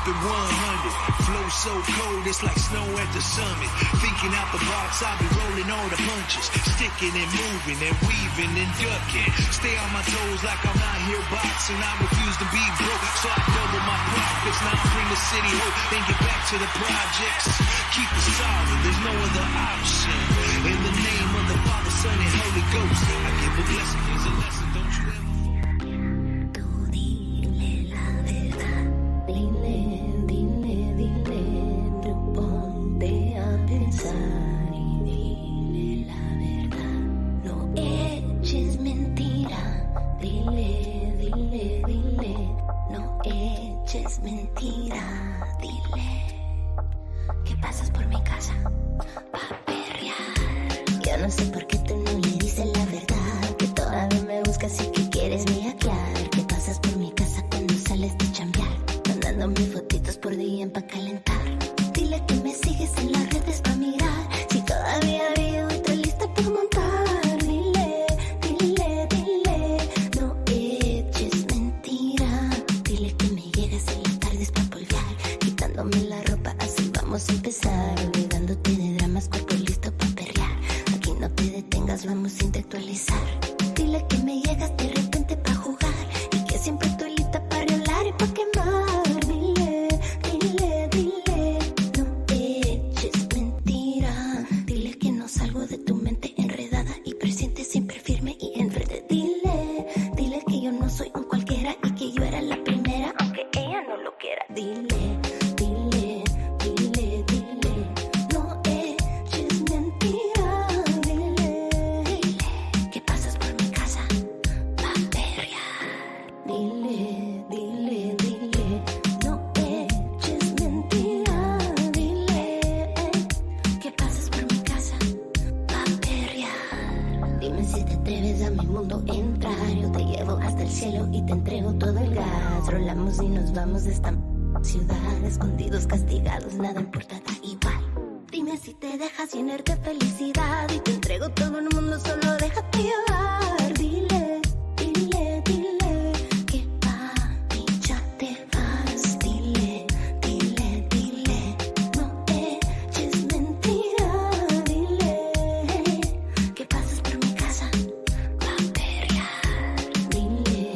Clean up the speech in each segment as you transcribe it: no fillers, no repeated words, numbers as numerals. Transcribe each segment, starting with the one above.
keep it 100. Flow so cold, it's like snow at the summit. Thinking out the box, I'll be rolling all the punches. Sticking and moving and weaving and ducking. Stay on my toes like I'm out here boxing. I refuse to be broke, so I double my profits. Now I bring the city hope, then get back to the projects. Keep it solid, there's no other option. In the name of the Father, Son, and Holy Ghost, I give a blessing, here's a lesson, don't you ever. Tú dile la verdad, dile, tú ponte a pensar y dile la verdad. No eches mentira, dile, no eches mentira, dile que pasas por mi casa pa' perrear. Yo no sé por qué tú no le dices la verdad, que todavía me buscas y que quieres viajar, que pasas por mi casa cuando sales de chambear, mandándome fotitos por DM pa' calentar. Dile que me sigues en las redes pa' mirar, si todavía vivo y estoy lista por montar. Dile, no eches mentira, dile que me llegas en las tardes pa' polvear, quitándome la ropa, así vamos a empezar, olvidándote de dramas, cuerpo listo pa' perrear. Aquí no te detengas, vamos a intelectualizar. Dile que me llegas de repente pa' jugar y que siempre estoy lista pa' reolar y pa' quemar. Dile, no eches mentira, dile que no salgo de tu mente enredada y presiente siempre firme y enfrente. Dile que yo no soy un cualquiera y que yo era la primera, aunque ella no lo quiera. Dile, no eches mentira, dile que pasas por mi casa pa' perrear. Dile, no eches mentira, dile que pasas por mi casa pa' perrear. Dime si te atreves a mi mundo entrar, yo te llevo hasta el cielo y te entrego todo el gas. Rolamos y nos vamos de esta ciudad, escondidos, castigados, nada importa, da igual. Dime si te dejas llenar de felicidad y te entrego todo el mundo, solo déjate llevar. Dile que pa' mí ya te vas. Dile, no eches mentira, dile que pasas por mi casa pa' perrear. Dile,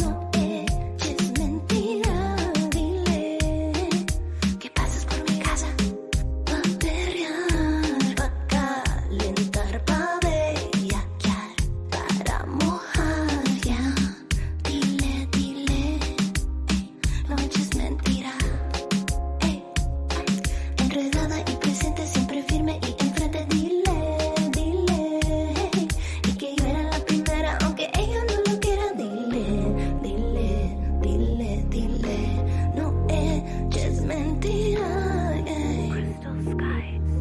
no eches mentira, dile que pasas por mi casa pa' perrear, pa' calentar, pa' bellaquear, para mojar ya. Dile, no eches mentira, enredada y presente, siempre firme y enfrente. Dile, y que yo era la primera, aunque ella no lo quiera. Dile, no eches mentira,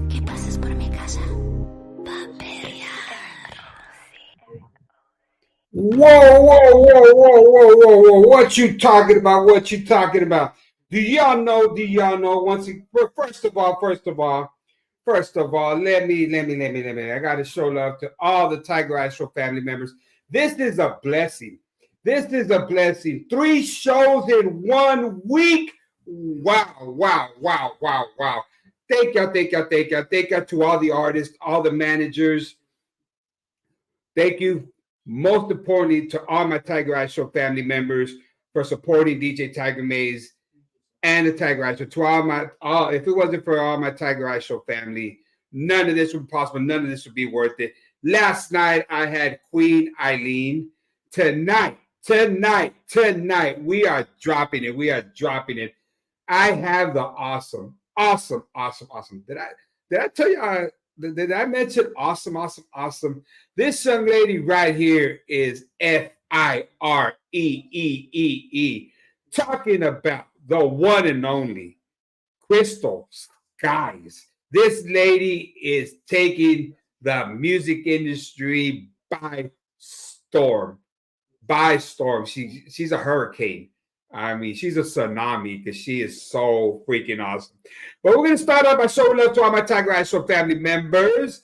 que pases por mi casa pa' perrear. Whoa. What you talking about? Do y'all know? First of all, let me. I got to show love to all the Tiger Eye Show family members. This is a blessing. 3 shows in 1 week. Wow. Thank y'all to all the artists, all the managers. Thank you, most importantly, to all my Tiger Eye Show family members for supporting DJ Tiger Maes and the Tiger Eye Show. If it wasn't for all my Tiger Eye Show family, none of this would be possible. None of this would be worth it. Last night I had Queen Eileen. Tonight, we are dropping it. I have the awesome. Did I tell you? Did I mention awesome? This young lady right here is FIREEE, talking about the one and only KRISTAL Skies. This lady is taking the music industry by storm. She's a hurricane. I mean, she's a tsunami because she is so freaking awesome. But we're going to start out by showing love to all my Tiger Eye Show family members.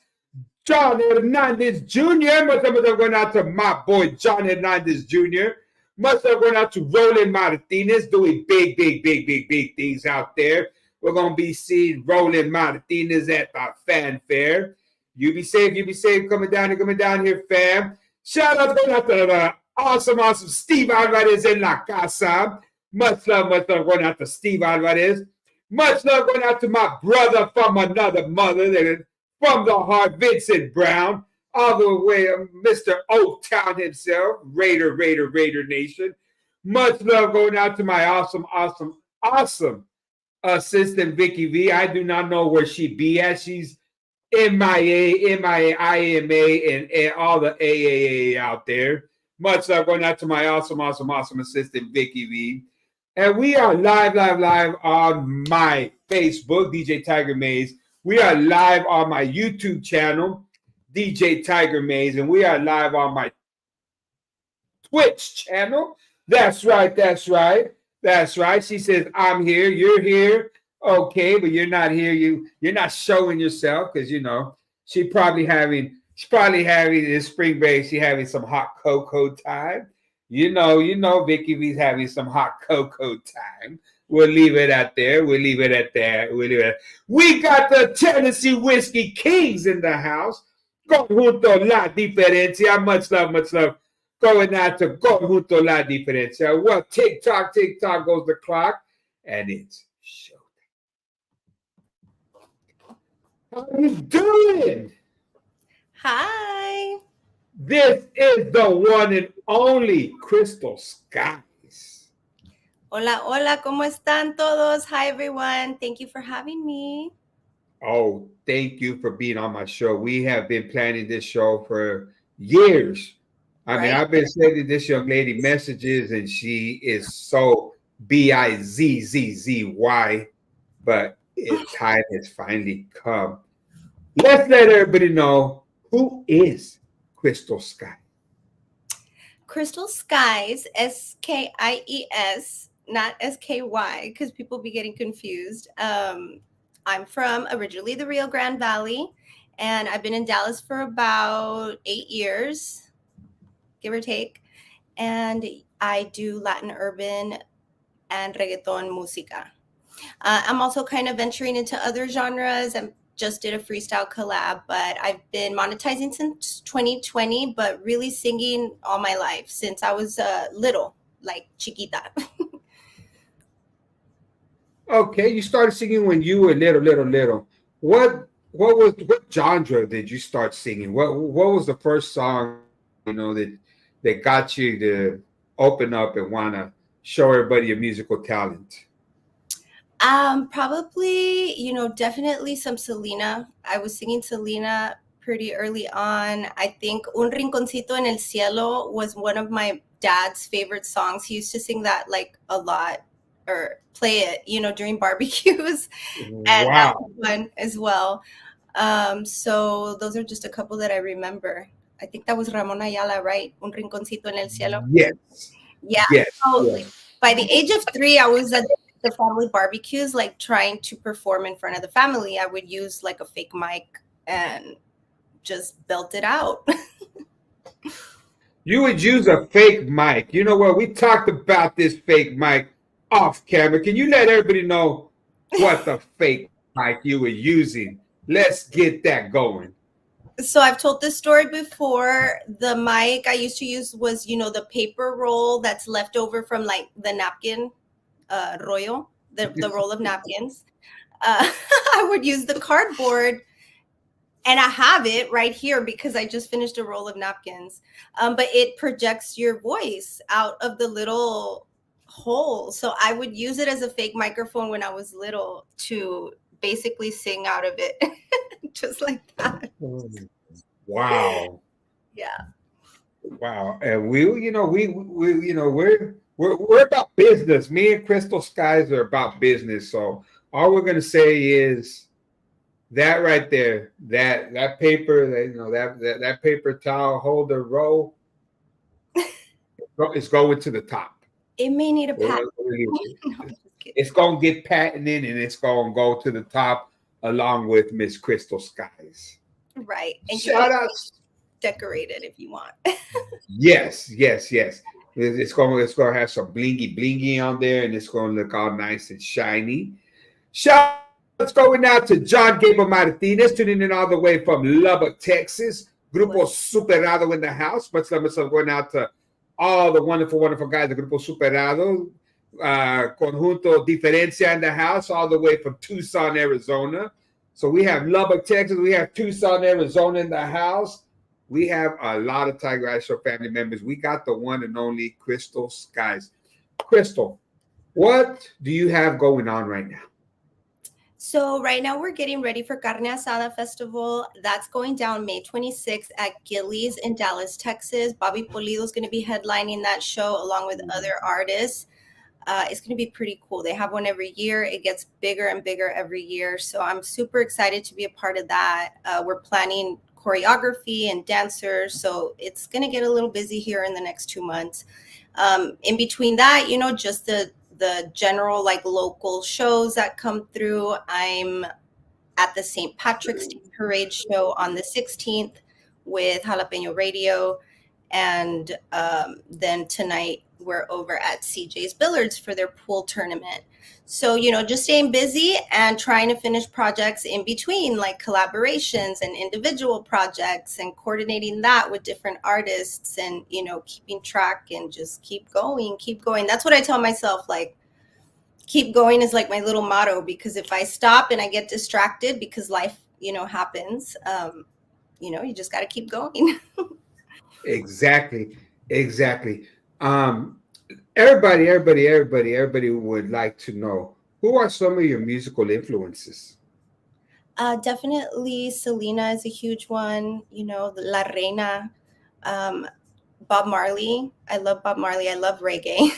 John Hernandez Jr. Much love going out to my boy John Hernandez Jr. Much love going out to Roland Martinez doing big things out there. We're going to be seeing Roland Martinez at the fanfare. You be safe coming down here, fam. Shout out going out to the awesome Steve Alvarez in La Casa. Much love going out to Steve Alvarez. Much love going out to my brother from another mother, from the heart, Vincent Brown, all the way, Mr. Oak Town himself, Raider Nation. Much love going out to my awesome assistant, Vicky V. I do not know where she be at. She's MIA, IMA, and all the AAA out there. Much love going out to my awesome assistant, Vicky V. And we are live on my Facebook, DJ Tiger Maes. We are live on my YouTube channel, DJ Tiger Maes. And we are live on my Twitch channel. That's right. She says, I'm here, you're here. Okay, but you're not here. You're not showing yourself because, she probably having this spring break. She having some hot cocoa time. You know, Vicky V's having some hot cocoa time. We'll leave it at there. We got the Tennessee Whiskey Kings in the house. Conjunto La Diferencia. Much love. Going out to Conjunto La Diferencia. Well, tick-tock goes the clock. And it's showtime. How you doing? Hi. This is the one and only Crystal Skies. Hola, ¿cómo están todos? Hi, everyone. Thank you for having me. Oh, thank you for being on my show. We have been planning this show for years. I mean, I've been sending this young lady messages, and she is so BIZZZY, but time has finally come. Let's let everybody know who is Crystal Sky. Crystal Skies, SKIES, not SKY, because people be getting confused. I'm from originally the Rio Grande Valley, and I've been in Dallas for about 8 years, give or take. And I do Latin urban and reggaeton música. I'm also kind of venturing into other genres and just did a freestyle collab, but I've been monetizing since 2020, but really singing all my life since I was little, like chiquita. Okay, you started singing when you were little. What genre did you start singing? What was the first song that got you to open up and want to show everybody your musical talent? Probably, definitely some Selena. I was singing Selena pretty early on. I think Un Rinconcito en el Cielo was one of my dad's favorite songs. He used to sing that like a lot or play it, during barbecues. Wow. And that was fun as well. So those are just a couple that I remember. I think that was Ramon Ayala, right? Un Rinconcito en el Cielo. Yes. Yeah. Yes. So Yes. by the age of 3, I was at the family barbecues, like trying to perform in front of the family. I would use like a fake mic and just belt it out. You would use a fake mic. You know what? We talked about this fake mic off camera. Can you let everybody know what the fake mic you were using? Let's get that going. So I've told this story before. The mic I used to use was, the paper roll that's left over from like the napkin rollo, the roll of napkins. I would use the cardboard, and I have it right here because I just finished a roll of napkins. But it projects your voice out of the little hole. So I would use it as a fake microphone when I was little to basically sing out of it, just like that. Wow. Yeah. Wow. And we're about business. Me and Crystal Skies are about business. So all we're gonna say is that right there, that paper, that paper towel holder roll is going to the top. It may need a patent. It's gonna get patented and it's gonna go to the top along with Miss Crystal Skies. Right. And shout out. Decorated if you want. Yes. It's gonna have some blingy blingy on there, and it's gonna look all nice and shiny. Shout outs going out to John Gabriel Martinez, tuning in all the way from Lubbock, Texas. Grupo What? Superado in the house. Much love, myself going out to all the wonderful, wonderful guys at Grupo Superado. Conjunto Diferencia in the house, all the way from Tucson, Arizona. So we have Lubbock, Texas. We have Tucson, Arizona in the house. We have a lot of Tiger Eye Show family members. We got the one and only Crystal Skies. Crystal, what do you have going on right now? So right now we're getting ready for Carne Asada Festival. That's going down May 26th at Gillies in Dallas, Texas. Bobby Polido is going to be headlining that show along with other artists. It's going to be pretty cool. They have one every year. It gets bigger and bigger every year. So I'm super excited to be a part of that. We're planning choreography and dancers. So it's going to get a little busy here in the next 2 months. In between that, just the general like local shows that come through. I'm at the St. Patrick's Day Parade show on the 16th with Jalapeno Radio. And then tonight we're over at CJ's Billards for their pool tournament. So, just staying busy and trying to finish projects in between, like collaborations and individual projects, and coordinating that with different artists, and, keeping track and just keep going, keep going. That's what I tell myself, like, keep going is like my little motto, because if I stop and I get distracted because life, happens, you just got to keep going. Exactly, exactly. Um, everybody would like to know who are some of your musical influences. Definitely Selena is a huge one, the La Reina, um, Bob Marley. I love Bob Marley. I love reggae.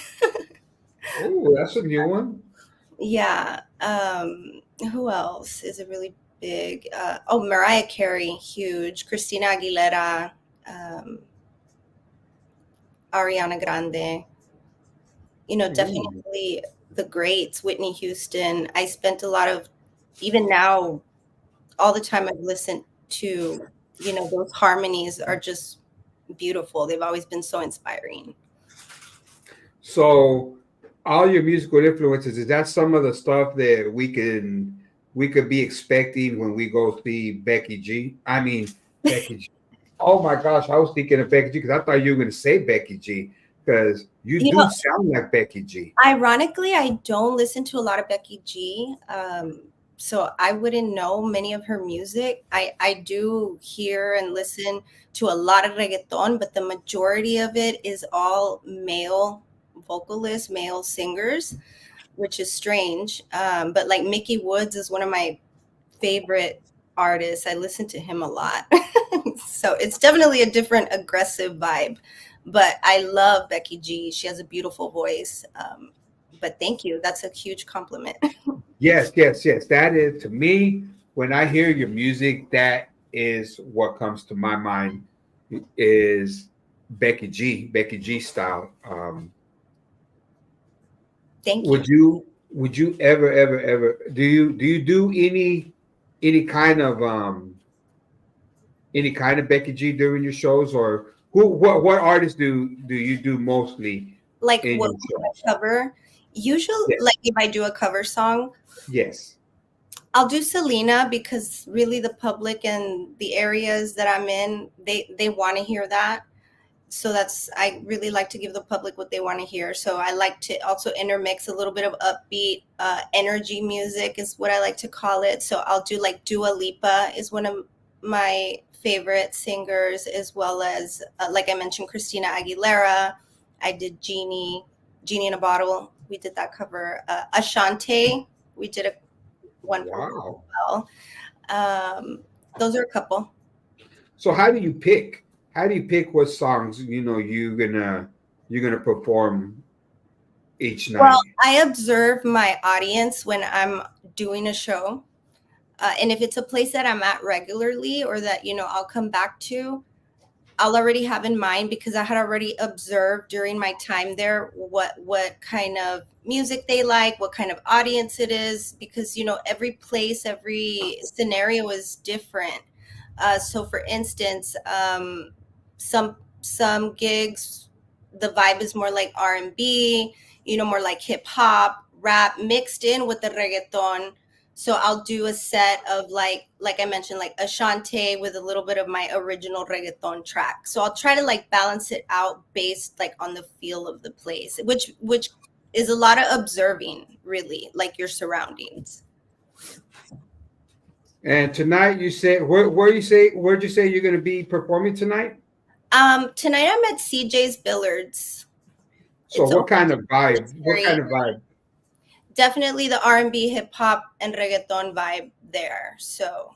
Oh, that's a new one. Yeah. Who else is a really big? Mariah Carey, huge. Christina Aguilera, um, Ariana Grande. Mm. Definitely the greats, Whitney Houston. I spent a lot of, even now, all the time I've listened to, those harmonies are just beautiful. They've always been so inspiring. So, all your musical influences, is that some of the stuff that we could be expecting when we go see Becky G? I mean, Becky G. Oh my gosh, I was thinking of Becky G because I thought you were going to say Becky G because you You do know, sound like Becky G. ironically, I don't listen to a lot of Becky G. So I wouldn't know many of her music. I do hear and listen to a lot of reggaeton, but the majority of it is all male vocalists, male singers, which is strange. But like Mickey Woods is one of my favorite artists. I listen to him a lot. So it's definitely a different aggressive vibe. But I love Becky G. She has a beautiful voice. But thank you. That's a huge compliment. Yes, yes, yes. That is to me when I hear your music, that is what comes to my mind is Becky G style. Thank you. Would you ever do you do any kind of any kind of Becky G during your shows, or what artists do you do mostly Like in what your shows? I cover, usually, Yes, like if I do a cover song, yes. I'll do Selena, because really the public and the areas that I'm in, they want to hear that. So I really like to give the public what they want to hear. So I like to also intermix a little bit of upbeat energy music, is what I like to call it. So I'll do like Dua Lipa is one of my favorite singers, as well as like I mentioned, Christina Aguilera. I did Genie in a Bottle. We did that cover. Ashante, we did a one for her Wow. as well. Um, those are a couple. So how do you pick? How do you pick what songs you're gonna perform each Well, night? I observe my audience when I'm doing a show. And if it's a place that I'm at regularly, or that, I'll come back to, I'll already have in mind, because I had already observed during my time there what kind of music they like, what kind of audience it is, because, every place, every scenario is different. So for instance, some gigs the vibe is more like R&B, more like hip hop, rap mixed in with the reggaeton. So I'll do a set of like I mentioned, like Ashante with a little bit of my original reggaeton track. So I'll try to like balance it out based like on the feel of the place, which is a lot of observing, really, like your surroundings. And tonight you said where'd you say you're going to be performing tonight? Tonight I'm at CJ's Billards. So It's what kind of it's vibe? What very kind of vibe? definitely the R&B, hip hop, and reggaeton vibe there. So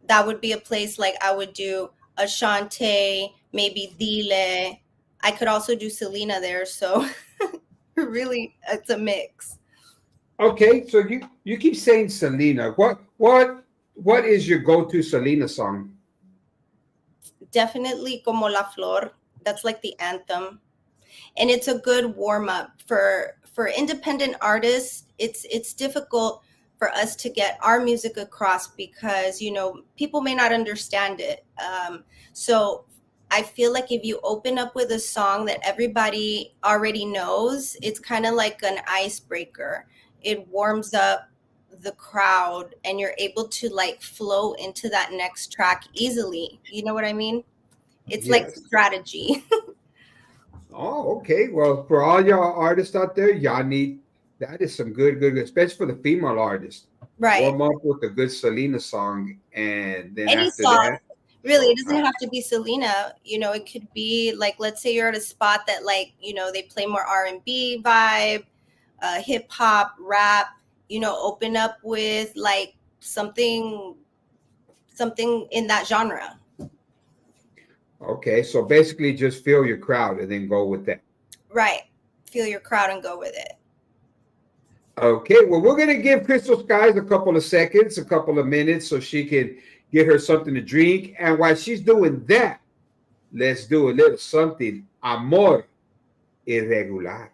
that would be a place like I would do Ashante, maybe Dile. I could also do Selena there. So really, it's a mix. Okay, so you keep saying Selena. What is your go-to Selena song? Definitely Como la Flor. That's like the anthem. And it's a good warm-up for independent artists. It's difficult for us to get our music across because people may not understand it. So I feel like if you open up with a song that everybody already knows, it's kind of like an icebreaker. It warms up the crowd and you're able to like flow into that next track easily. You know what I mean? It's like Yes. strategy. Oh, okay. Well, for all y'all artists out there, y'all need that is some good, especially for the female artists. Right. Warm up with a good Selena song, and then Any after song. that, Really, it uh, doesn't have to be Selena. It could be like, let's say you're at a spot that like, they play more R&B vibe, hip hop, rap, open up with like something in that genre. okay. So basically, just feel your crowd and then go with that. Right. Feel your crowd and go with it. Okay. Well, we're gonna give Crystal Skies a couple of seconds, a couple of minutes, so she can get her something to drink. And while she's doing that, let's do a little something. Amor irregular.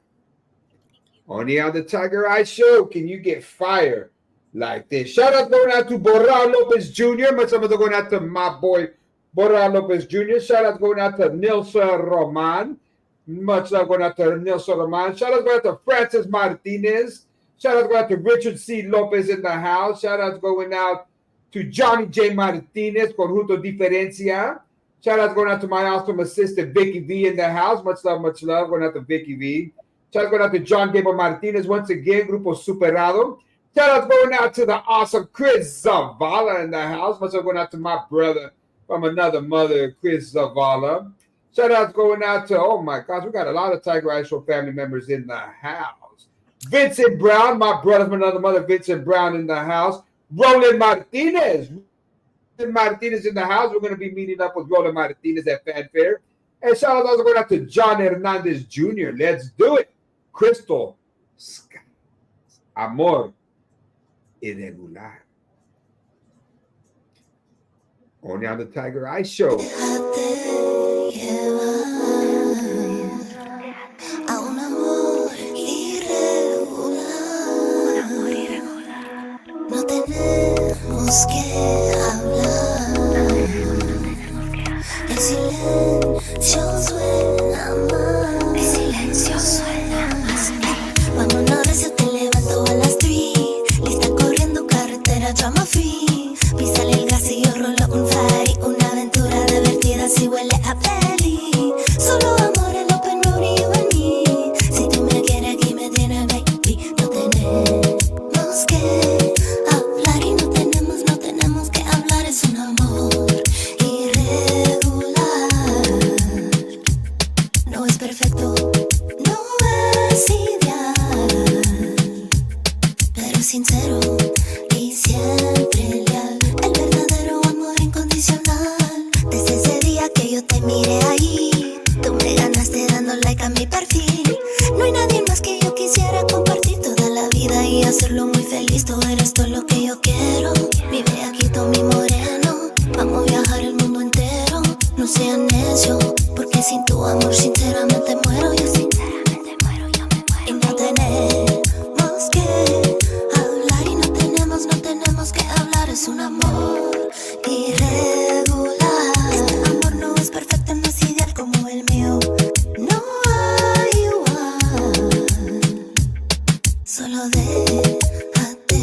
Only on the Tiger Eye Show can you get fire like this. Shout out going out to Borra Lopez Jr. Much love going out to my boy Borra Lopez Jr. Shout out going out to Nilson Roman. Much love going out to Nilson Roman. Shout out going out to Francis Martinez. Shout out going out to Richard C. Lopez in the house. Shout out going out to Johnny J. Martinez, Conjunto Diferencia. Shout out going out to my awesome assistant Vicky V in the house. Much love going out to Vicky V. Shout out going out to John Gable Martinez once again, Grupo Superado. Shout out going out to the awesome Chris Zavala in the house. Much love going out to my brother from another mother, Chris Zavala. Shout out going out to, oh my gosh, we got a lot of Tiger Eye Show family members in the house. Vincent Brown, my brother from another mother, Vincent Brown in the house. Roland Martinez. Roland Martinez in the house. We're going to be meeting up with Roland Martinez at Fanfare. And shout out also going out to John Hernandez Jr. Let's do it. Crystal Skies. Amor irregular. Only on the Tiger Eye Show. Déjate llevar a un amor irregular. No tenemos que hablar. El silencio suena más. El silencio suena más. Vámonos recio, te levanto a las 3. Lista corriendo carretera, drama free. Písale el gas y yo rolo un fari. Una aventura divertida si huele a peli. Solo amor en open road y you and me. Si tú me quieres aquí me tienes baby. No tenemos que hablar y no tenemos que hablar. Es un amor irregular. No es perfecto, no es ideal, pero sincero y siempre leal. El verdadero amor incondicional. Desde ese día que yo te miré ahí, tú me ganaste dando like a mi perfil. No hay nadie más que yo quisiera compartir toda la vida y hacerlo muy feliz. Tú eres todo lo que yo quiero. Mi bellaquito, mi moreno. Vamos a viajar el mundo entero. No seas necio, porque sin tu amor sinceramente muero. Yo sinceramente muero, yo me muero. Y no tenemos que hablar y no tenemos que hablar. Es un amor irregular. Este amor no es perfecto, no es ideal como el mío. No Solo déjate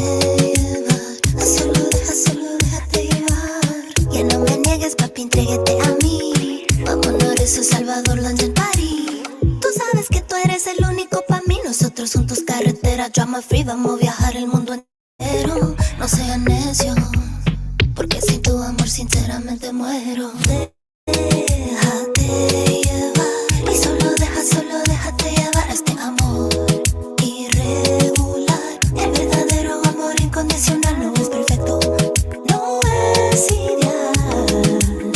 llevar, solo déjate llevar. Ya no me niegues, papi, entrégate a mí. Vámonos, eso Salvador, London, París. Tú sabes que tú eres el único pa' mí. Nosotros son tus carreteras, drama free. Vamos a viajar el mundo entero. No seas necio, porque sin tu amor sinceramente muero. Déjate llevar y solo déjate llevar a este amor irregular. El verdadero amor incondicional no es perfecto, no es ideal,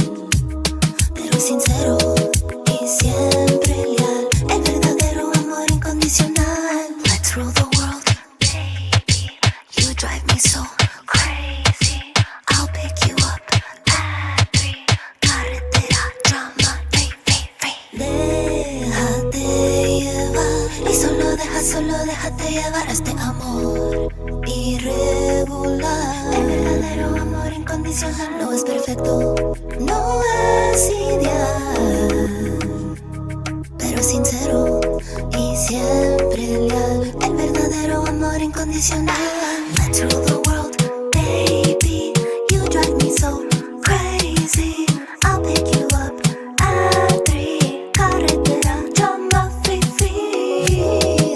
pero sincero y siempre leal. El verdadero amor incondicional. Let's rule the world, baby. You drive me so crazy. I'll pick you up at 3. Carretera, drama, free, free, free. Déjate llevar y solo déjate llevar a este amor irregular. El verdadero amor incondicional no es perfecto, no es ideal, pero sincero y siempre leal. El verdadero amor incondicional. Let's rule the world, baby. You drive me so crazy. I'll pick you up at 3. Carretera, drama free, free.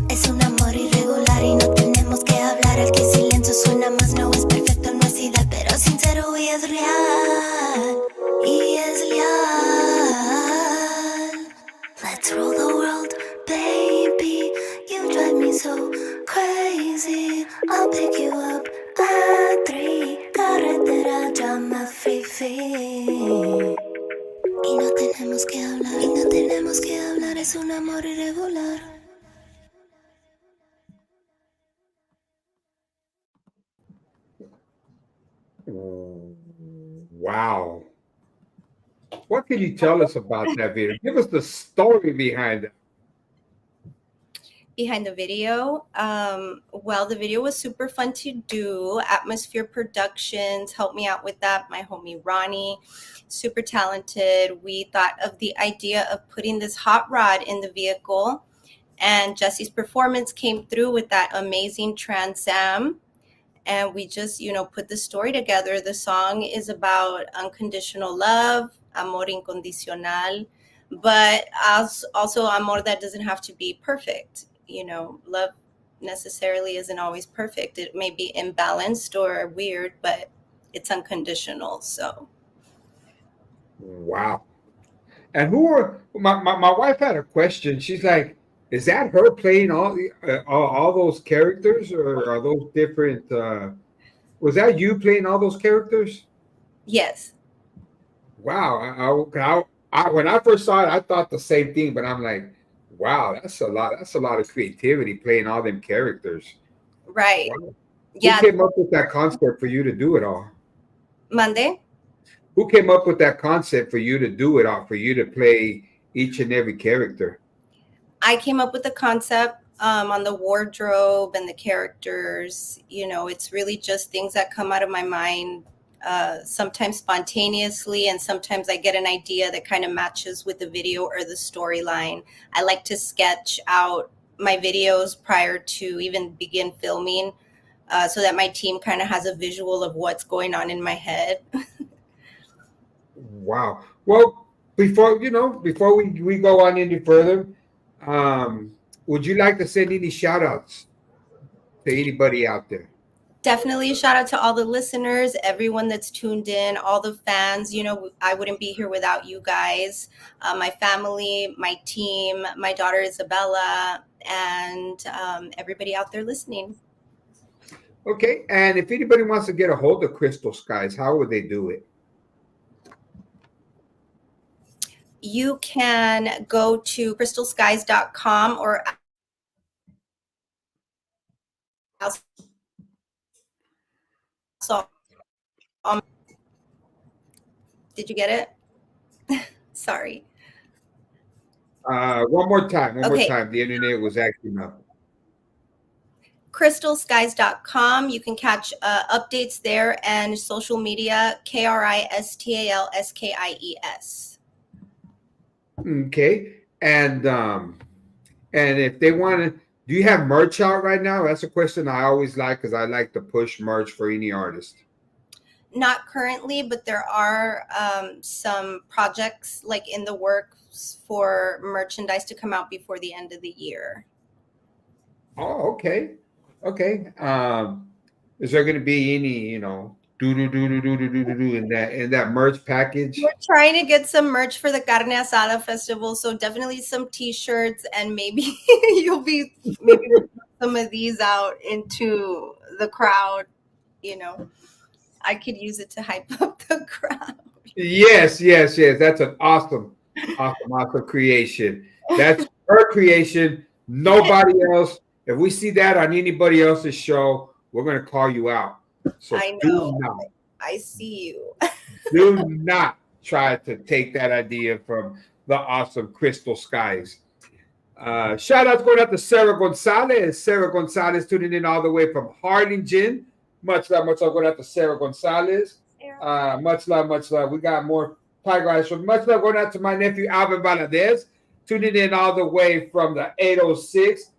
Es un amor irregular y no tenemos que hablar. El que silencio suena más, no es perfecto, no es ideal, pero sincero y es real. Y es leal. Let's rule the world, baby. You drive me so crazy. I'll pick you up at 3. Carretera, drama free, free. Y no tenemos que hablar, es un amor irregular. Wow. What can you tell us about that video? Give us the story behind it. Behind the video, well, the video was super fun to do. Atmosphere Productions helped me out with that. My homie Ronnie, super talented. We thought of the idea of putting this hot rod in the vehicle, and Jesse's performance came through with that amazing Trans Am. And we just, put the story together. The song is about unconditional love, amor incondicional, but also amor that doesn't have to be perfect. Love necessarily isn't always perfect. It may be imbalanced or weird, but it's unconditional. So, Wow. And who are my wife had a question. She's like, is that her playing all those characters, or are those different? Was that you playing all those characters? yes. Wow. When I first saw it, I thought the same thing, but I'm like, wow, that's a lot. That's a lot of creativity playing all them characters. Right. Wow. Yeah. Who came up with that concept for you to do it all? Monday. Who came up with that concept for you to do it all, for you to play each and every character? I came up with the concept on the wardrobe and the characters. It's really just things that come out of my mind, sometimes spontaneously, and sometimes I get an idea that kind of matches with the video or the storyline. I like to sketch out my videos prior to even begin filming, so that my team kind of has a visual of what's going on in my head. Wow. Well, before we go on any further, would you like to send any shout outs to anybody out there? Definitely a shout out to all the listeners, everyone that's tuned in, all the fans. I wouldn't be here without you guys, my family, my team, my daughter Isabella, and everybody out there listening. Okay. And if anybody wants to get a hold of Crystal Skies, how would they do it? You can go to KRISTALskies.com or also, did you get it? Sorry. One more time. Okay. The internet was acting up. KRISTALskies.com. You can catch updates there, and social media, KRISTALSKIES. Okay. And And if they want to, do you have merch out right now? That's a question I always like because I like to push merch for any artist. Not currently, but there are some projects like in the works for merchandise to come out before the end of the year. Oh, okay. Okay. Is there going to be any, do in that merch We're package? trying to get some merch for the Carne Asada festival, so definitely some t-shirts, and maybe maybe we'll put some of these out into the crowd. You know, I could use it to hype up the crowd. Yes, yes, yes. That's an awesome creation. That's her creation. Nobody else. If we see that on anybody else's show, we're going to call you out. So I do know. not. I see you. Do not try to take that idea from the awesome Crystal Skies. Shout out going out to Sarah Gonzalez. Sarah Gonzalez tuning in all the way from Harlingen. Much love going out to Sarah Gonzalez. Much love, much love. We got more Tiger Eyes. Much love going out to my nephew Alvin Valadez, tuning in all the way from the 806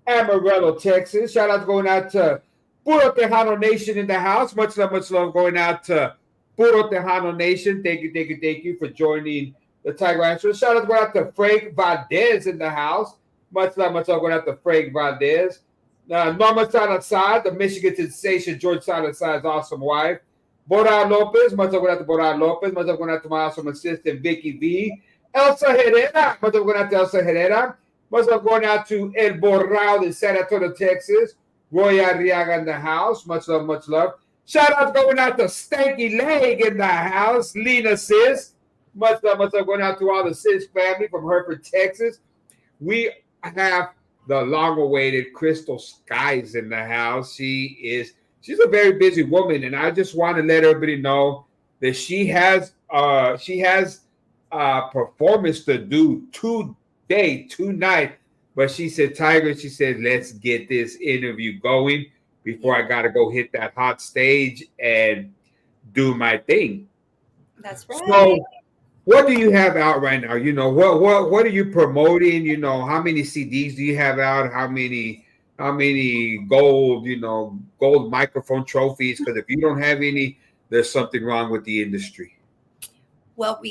Amarillo, Texas. Shout out going out to Puro Tejano Nation in the house. Much love going out to Puro Tejano Nation. Thank you for joining the Tiger Rancher. Shout out going out to Frank Valdez in the house. Much love going out to Frank Valdez. Norma Salazar, the Michigan sensation, George Salazar's awesome wife. Bora Lopez, much love going out to Bora Lopez. Much love going out to my awesome assistant, Vicky V. Elsa Herrera, much love going out to Elsa Herrera. Much love going out to El Borrao in San Antonio, Texas. Roy Arriaga in the house. Much love, much love. Shout out going out to Stanky Leg in the house. Lena Sis. Much love going out to all the Sis family from Hereford, Texas. We have the long-awaited Crystal Skies in the house. She's a very busy woman, and I just want to let everybody know that she has performance to do tonight. But she said, Tiger, she said, let's get this interview going before I got to go hit that hot stage and do my thing. That's right. So what do you have out right now? What are you promoting? How many CDs do you have out? How many gold microphone trophies? Because if you don't have any, there's something wrong with the industry. Well,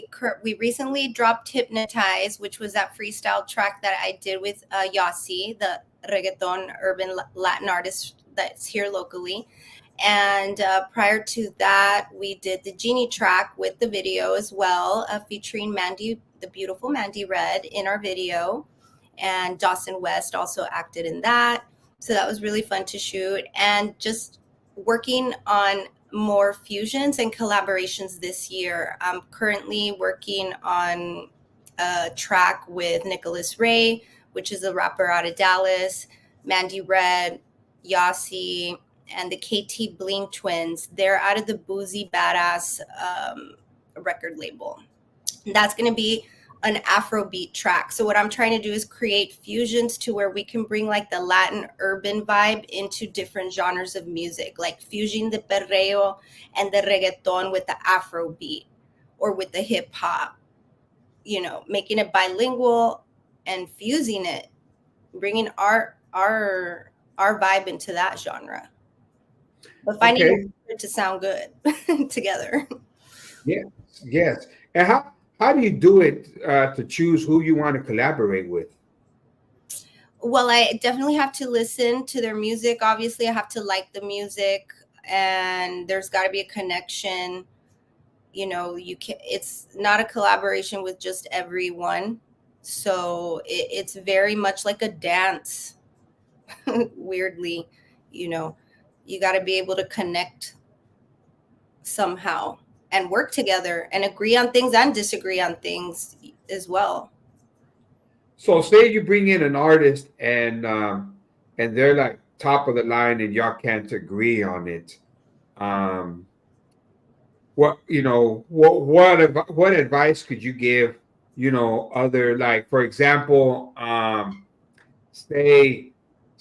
we recently dropped Hypnotize, which was that freestyle track that I did with Yossi, the reggaeton urban Latin artist that's here locally. And prior to that, we did the Genie track with the video as well, featuring Mandy, the beautiful Mandy Red in our video. And Dawson West also acted in that. So that was really fun to shoot. And just working on more fusions and collaborations this year. I'm currently working on a track with Nicholas Ray, which is a rapper out of Dallas, Mandy Red, Yossi, and the KT Bling twins. They're out of the Boozy Badass record label. And that's going to be an Afrobeat track. So what I'm trying to do is create fusions to where we can bring like the Latin urban vibe into different genres of music, like fusing the perreo and the reggaeton with the Afrobeat or with the hip hop, making it bilingual and fusing it, bringing our vibe into that genre, but finding it to sound good together. Yes. And how do you do it to choose who you want to collaborate with? Well, I definitely have to listen to their music. Obviously, I have to like the music, and there's got to be a connection. It's not a collaboration with just everyone. So it's very much like a dance. Weirdly, you got to be able to connect somehow and work together and agree on things and disagree on things as well. So say you bring in an artist and they're like top of the line and y'all can't agree on it. What advice could you give, other, like, for example, say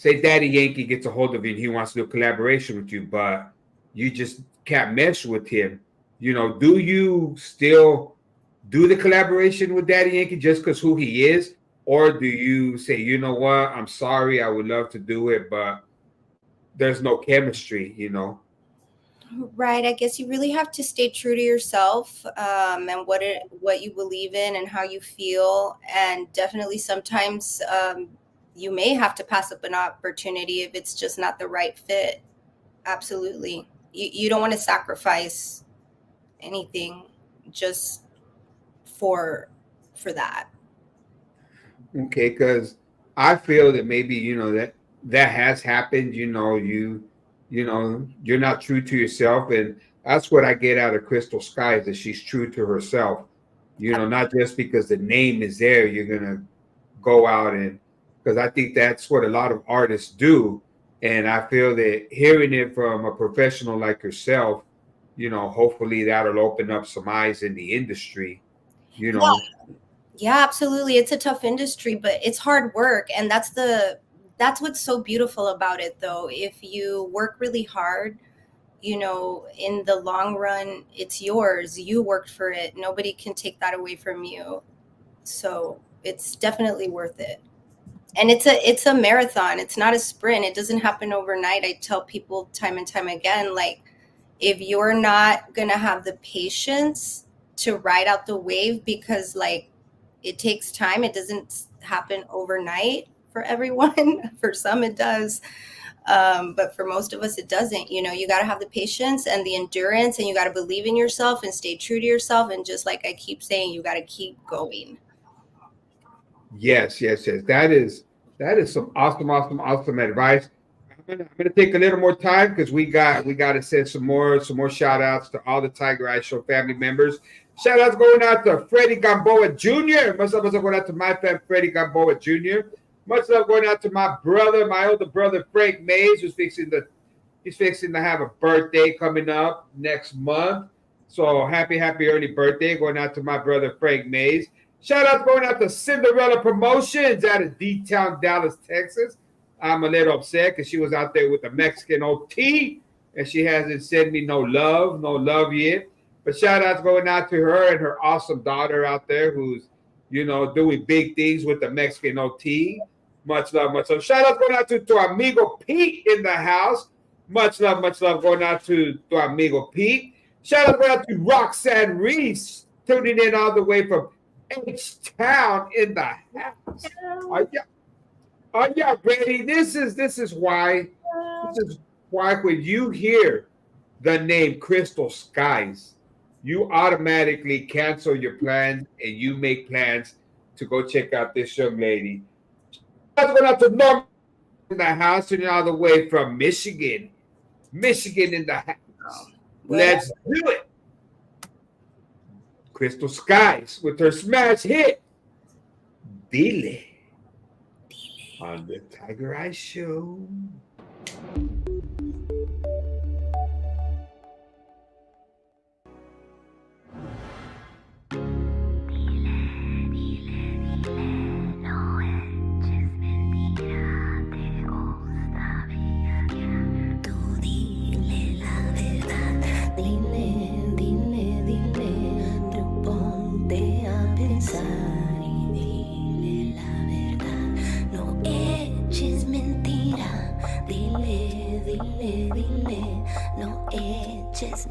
Daddy Yankee gets a hold of you and he wants to do a collaboration with you, but you just can't mesh with him. Do you still do the collaboration with Daddy Yankee just because who he is? Or do you say, you know what, I'm sorry, I would love to do it, but there's no chemistry, you know? Right. I guess you really have to stay true to yourself, and what you believe in and how you feel. And definitely sometimes you may have to pass up an opportunity if it's just not the right fit. Absolutely. You don't want to sacrifice anything just for that. Okay, because I feel that maybe, you know, that has happened, you know, you're not true to yourself. And that's what I get out of Crystal Sky, is that she's true to herself. You know, not just because the name is there, you're gonna go out and, because I think that's what a lot of artists do. And I feel that hearing it from a professional like yourself, you know, hopefully that'll open up some eyes in the industry, you Yeah. know. Yeah, absolutely. It's a tough industry, but it's hard work. And that's what's so beautiful about it, though. If you work really hard, in the long run, it's yours. You worked for it. Nobody can take that away from you. So it's definitely worth it. And it's a marathon. It's not a sprint. It doesn't happen overnight. I tell people time and time again, like, if you're not gonna have the patience to ride out the wave, because like it takes time, it doesn't happen overnight for everyone. For some it does, but for most of us it doesn't. You got to have the patience and the endurance, and you got to believe in yourself and stay true to yourself, and just like I keep saying, you got to keep going. Yes, yes, yes. That is some awesome, awesome, awesome advice. I'm gonna take a little more time because we got to send some more shout outs to all the Tiger Eye Show family members. Shout outs going out to Freddie Gamboa Jr. Much love going out to my fan Freddie Gamboa Jr. Much love going out to my brother, my older brother Frank Maes, he's fixing to have a birthday coming up next month. So happy early birthday going out to my brother Frank Maes. Shout out going out to Cinderella Promotions out of D-Town, Dallas, Texas. I'm a little upset because she was out there with the Mexican OT and she hasn't sent me no love yet. But shout out going out to her and her awesome daughter out there who's, doing big things with the Mexican OT. Much love, much love. Shout out going out to amigo Pete in the house. Much love going out to amigo Pete. Shout out going out to Roxanne Reese tuning in all the way from H-Town in the house. Are you ready? This is why when you hear the name Crystal Skies, you automatically cancel your plans and you make plans to go check out this young lady. Let's go out to Norman in the house and all the way from Michigan in the house. Let's do it. Crystal Skies with her smash hit, Dile, on the Tiger Eye Show.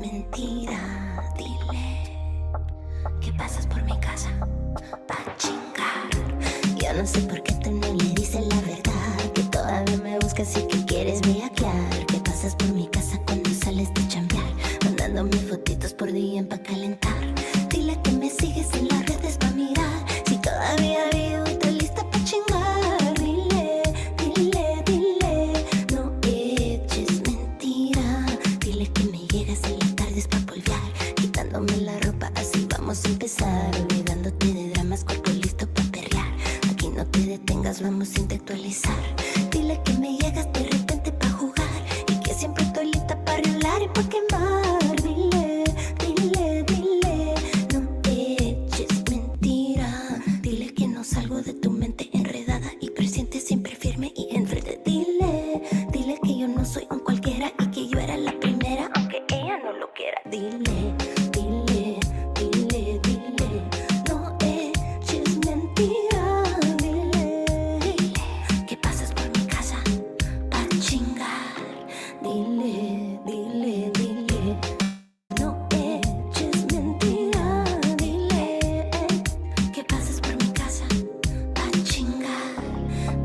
Mentira, dile que pasas por mi casa pa' chingar. Yo no sé por qué tú no le dices la verdad, que todavía me buscas y que quieres bellaquear, que pasas por mi casa cuando sales de chambear, mandándome fotitos por DM pa' calentar. Dile que me sigues en las redes pa' mirar, si todavía vivo y estoy lista pa' chingar. Dile, no eches mentira, dile que me llegas en la pa' polvear, quitándome la ropa, así vamos a empezar, olvidándote de dramas, cuerpo listo pa' perrear. Aquí no te detengas, vamos a intelectualizar. Dile que me llegas de repente pa' jugar y que siempre estoy lista pa' riolar y pa' quemar. Dile, no eches mentira. Dile que no salgo de tu mente enredada y presiente siempre firme y enfrente. Dile que yo no soy un cualquiera y que yo era la primera, aunque ella no lo quiera. Dile, no eches mentira. Dile,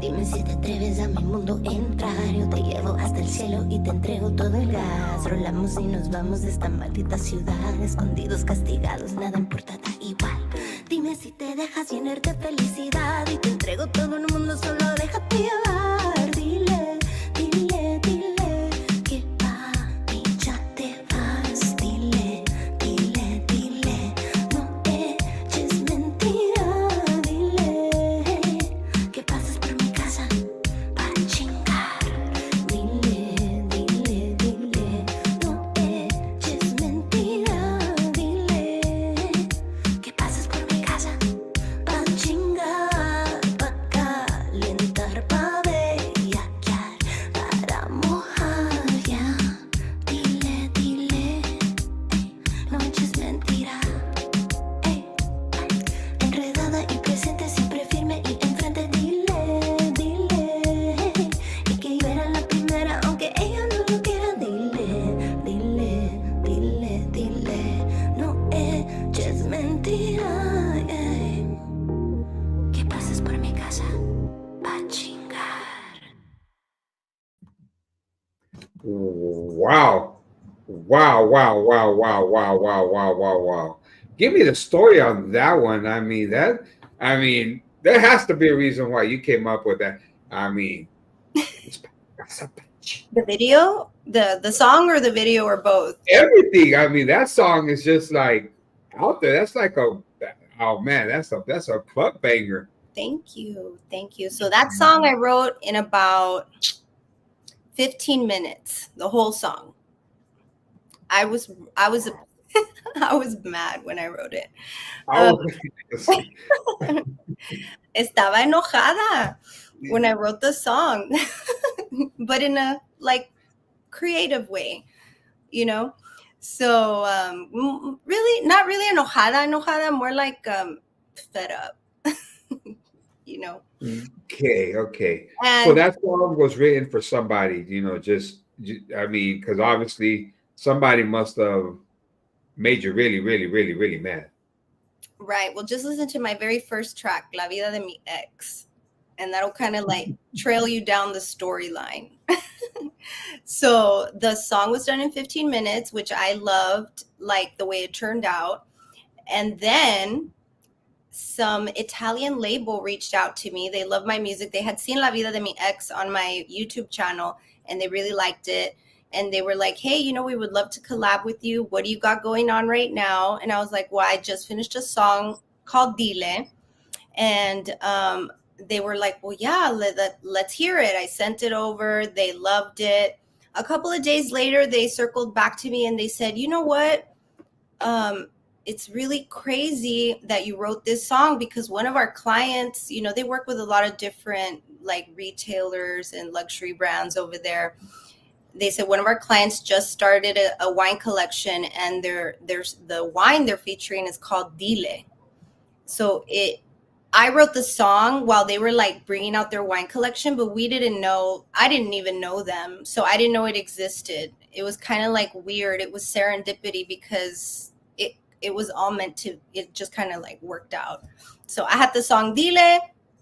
Dime si te atreves a mi mundo entrar. Yo te llevo hasta el cielo y te entrego todo el gas. Rolamos y nos vamos de esta maldita ciudad. Escondidos, castigados, nada importa, da igual. Dime si te dejas llenar de felicidad. Y te entrego todo el mundo, solo déjate llevar. Dile, dile, dile que pa' mí ya te vas. Dile, dile, dile, no eches mentira. Dile que pases por mi casa pa' chingar. Dile, dile, dile, no eches mentira. Dile que pases por mi casa pa' chingar, pa' calentar, pa' bellaquear, para mojar ya. Dile, dile, no eches mentira. Enredada y presente, siempre firme y enfrente. Dile, dile, y que yo era la primera, aunque ella no lo quiera. Dile, dile, dile, dile, no eches mentira. Que pases por mi casa pa' chingar. Wow. Wow, wow, wow, wow, wow, wow, wow, wow, wow. Give me the story on that one. I mean, there has to be a reason why you came up with that. I mean, The video, the song, or the video, or both? everything. I mean, that song is just like out there. That's like oh man, that's a club banger. Thank you. Thank you. So that song I wrote in about 15 minutes, the whole song. I was I was mad when I wrote it. Oh, Estaba enojada when I wrote the song, but in a like creative way, you know. So really, not really enojada, more like fed up, you know. okay. So And that song was written for somebody, I mean, because obviously somebody must have made you really, really, really, really mad. right, well, just listen to my very first track, La Vida de mi Ex, and that'll kind of like trail you down the storyline. So the song was done in 15 minutes, which I loved, like the way it turned out. And then some Italian label reached out to me. They love my music. They had seen La Vida de mi Ex on my YouTube channel, and they really liked it. And they were like, hey, we would love to collab with you. What do you got going on right now? And I was like, well, I just finished a song called Dile. And they were like, well, yeah, let's hear it. I sent it over. They loved it. A couple of days later, they circled back to me and they said, you know what? It's really crazy that you wrote this song, because one of our clients, they work with a lot of different like retailers and luxury brands over there. They said one of our clients just started a wine collection, and there's the wine they're featuring is called Dile. So I wrote the song while they were like bringing out their wine collection, but I didn't even know them. So I didn't know it existed. It was kind of like weird. It was serendipity, because it was all meant to, it just kind of like worked out. So I had the song Dile.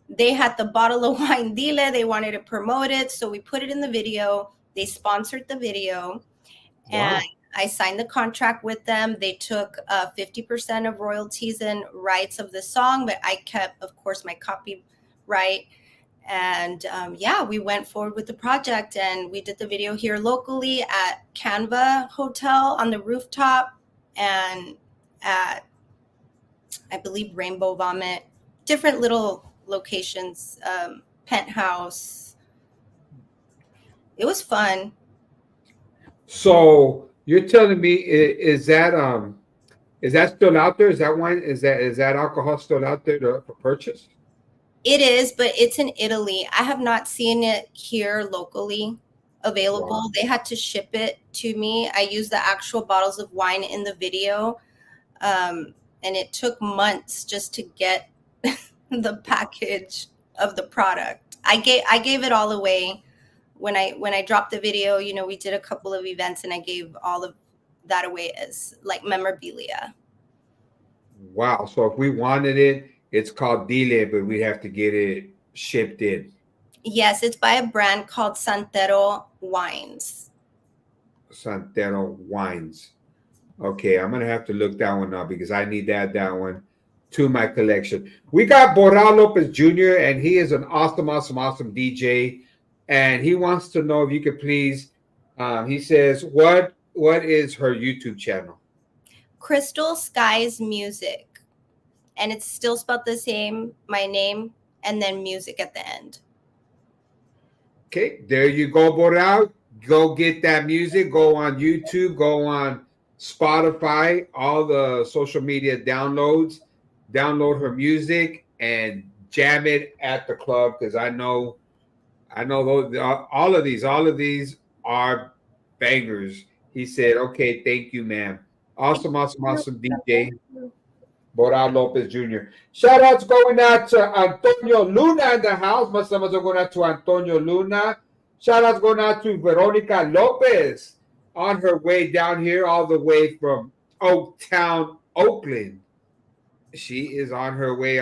They had the bottle of wine Dile. They wanted to promote it. So we put it in the video. They sponsored the video. And Wow. I signed the contract with them. They took 50% of royalties and rights of the song, but I kept, of course, my copyright. And we went forward with the project, and we did the video here locally at Canva Hotel on the rooftop, and at, I believe, Rainbow Vomit, different little locations, Penthouse. It was fun. So you're telling me, is that still out there? Is that wine? Is that alcohol still out there for purchase? It is, but it's in Italy. I have not seen it here locally available. Wow. They had to ship it to me. I used the actual bottles of wine in the video, and it took months just to get the package of the product. I gave it all away when I dropped the video. We did a couple of events, and I gave all of that away as like memorabilia. Wow. So if we wanted it, it's called Dile, but we have to get it shipped in. Yes, it's by a brand called Santero Wines. Santero Wines. Okay, I'm gonna have to look that one up because I need to add that one to my collection. We got Boral Lopez Jr. and he is an awesome DJ, and he wants to know if you could please. He says, "What is her YouTube channel?" Crystal Skies Music. And it's still spelled the same, my name, and then music at the end. Okay, there you go, Boral. Go get that music. Go on YouTube. Go on Spotify. All the social media downloads. Download her music and jam it at the club because I know those all of these are bangers. He said, "Okay, thank you, ma'am. Awesome DJ Boral Lopez Jr." Shout outs going out to Antonio Luna in the house. Much love going out to Antonio Luna. Shout outs going out to Veronica Lopez on her way down here, all the way from Oaktown, Oakland. She is on her way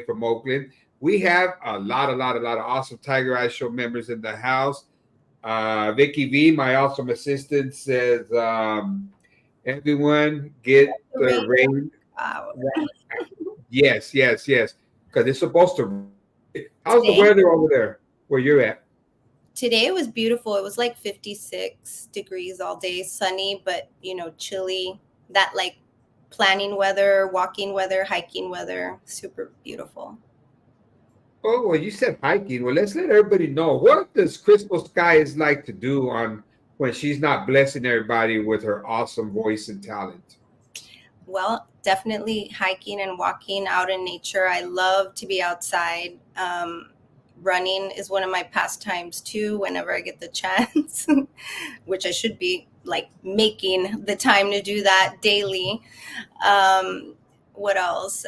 from Oakland. We have a lot of awesome Tiger Eye Show members in the house. Vicky V, my awesome assistant, says everyone get the rain. Wow. Yes. Because it's supposed to. How's the Today? weather over there where you're at? Today it was beautiful. It was like 56 degrees all day, sunny, but chilly. That like planning weather, walking weather, hiking weather, super beautiful. Oh, well, you said hiking. Well, let's let everybody know what does Crystal Skies like to do on when she's not blessing everybody with her awesome voice and talent. Well, definitely hiking and walking out in nature. I love to be outside. Running is one of my pastimes too, whenever I get the chance, which I should be like making the time to do that daily. What else?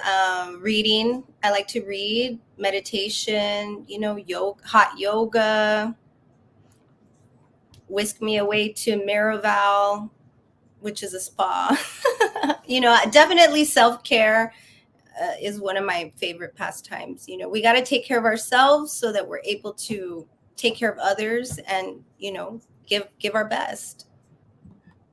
Reading. I like to read, meditation, yoga, hot yoga, whisk me away to Miraval, which is a spa. Definitely self-care is one of my favorite pastimes. We got to take care of ourselves so that we're able to take care of others and, give our best.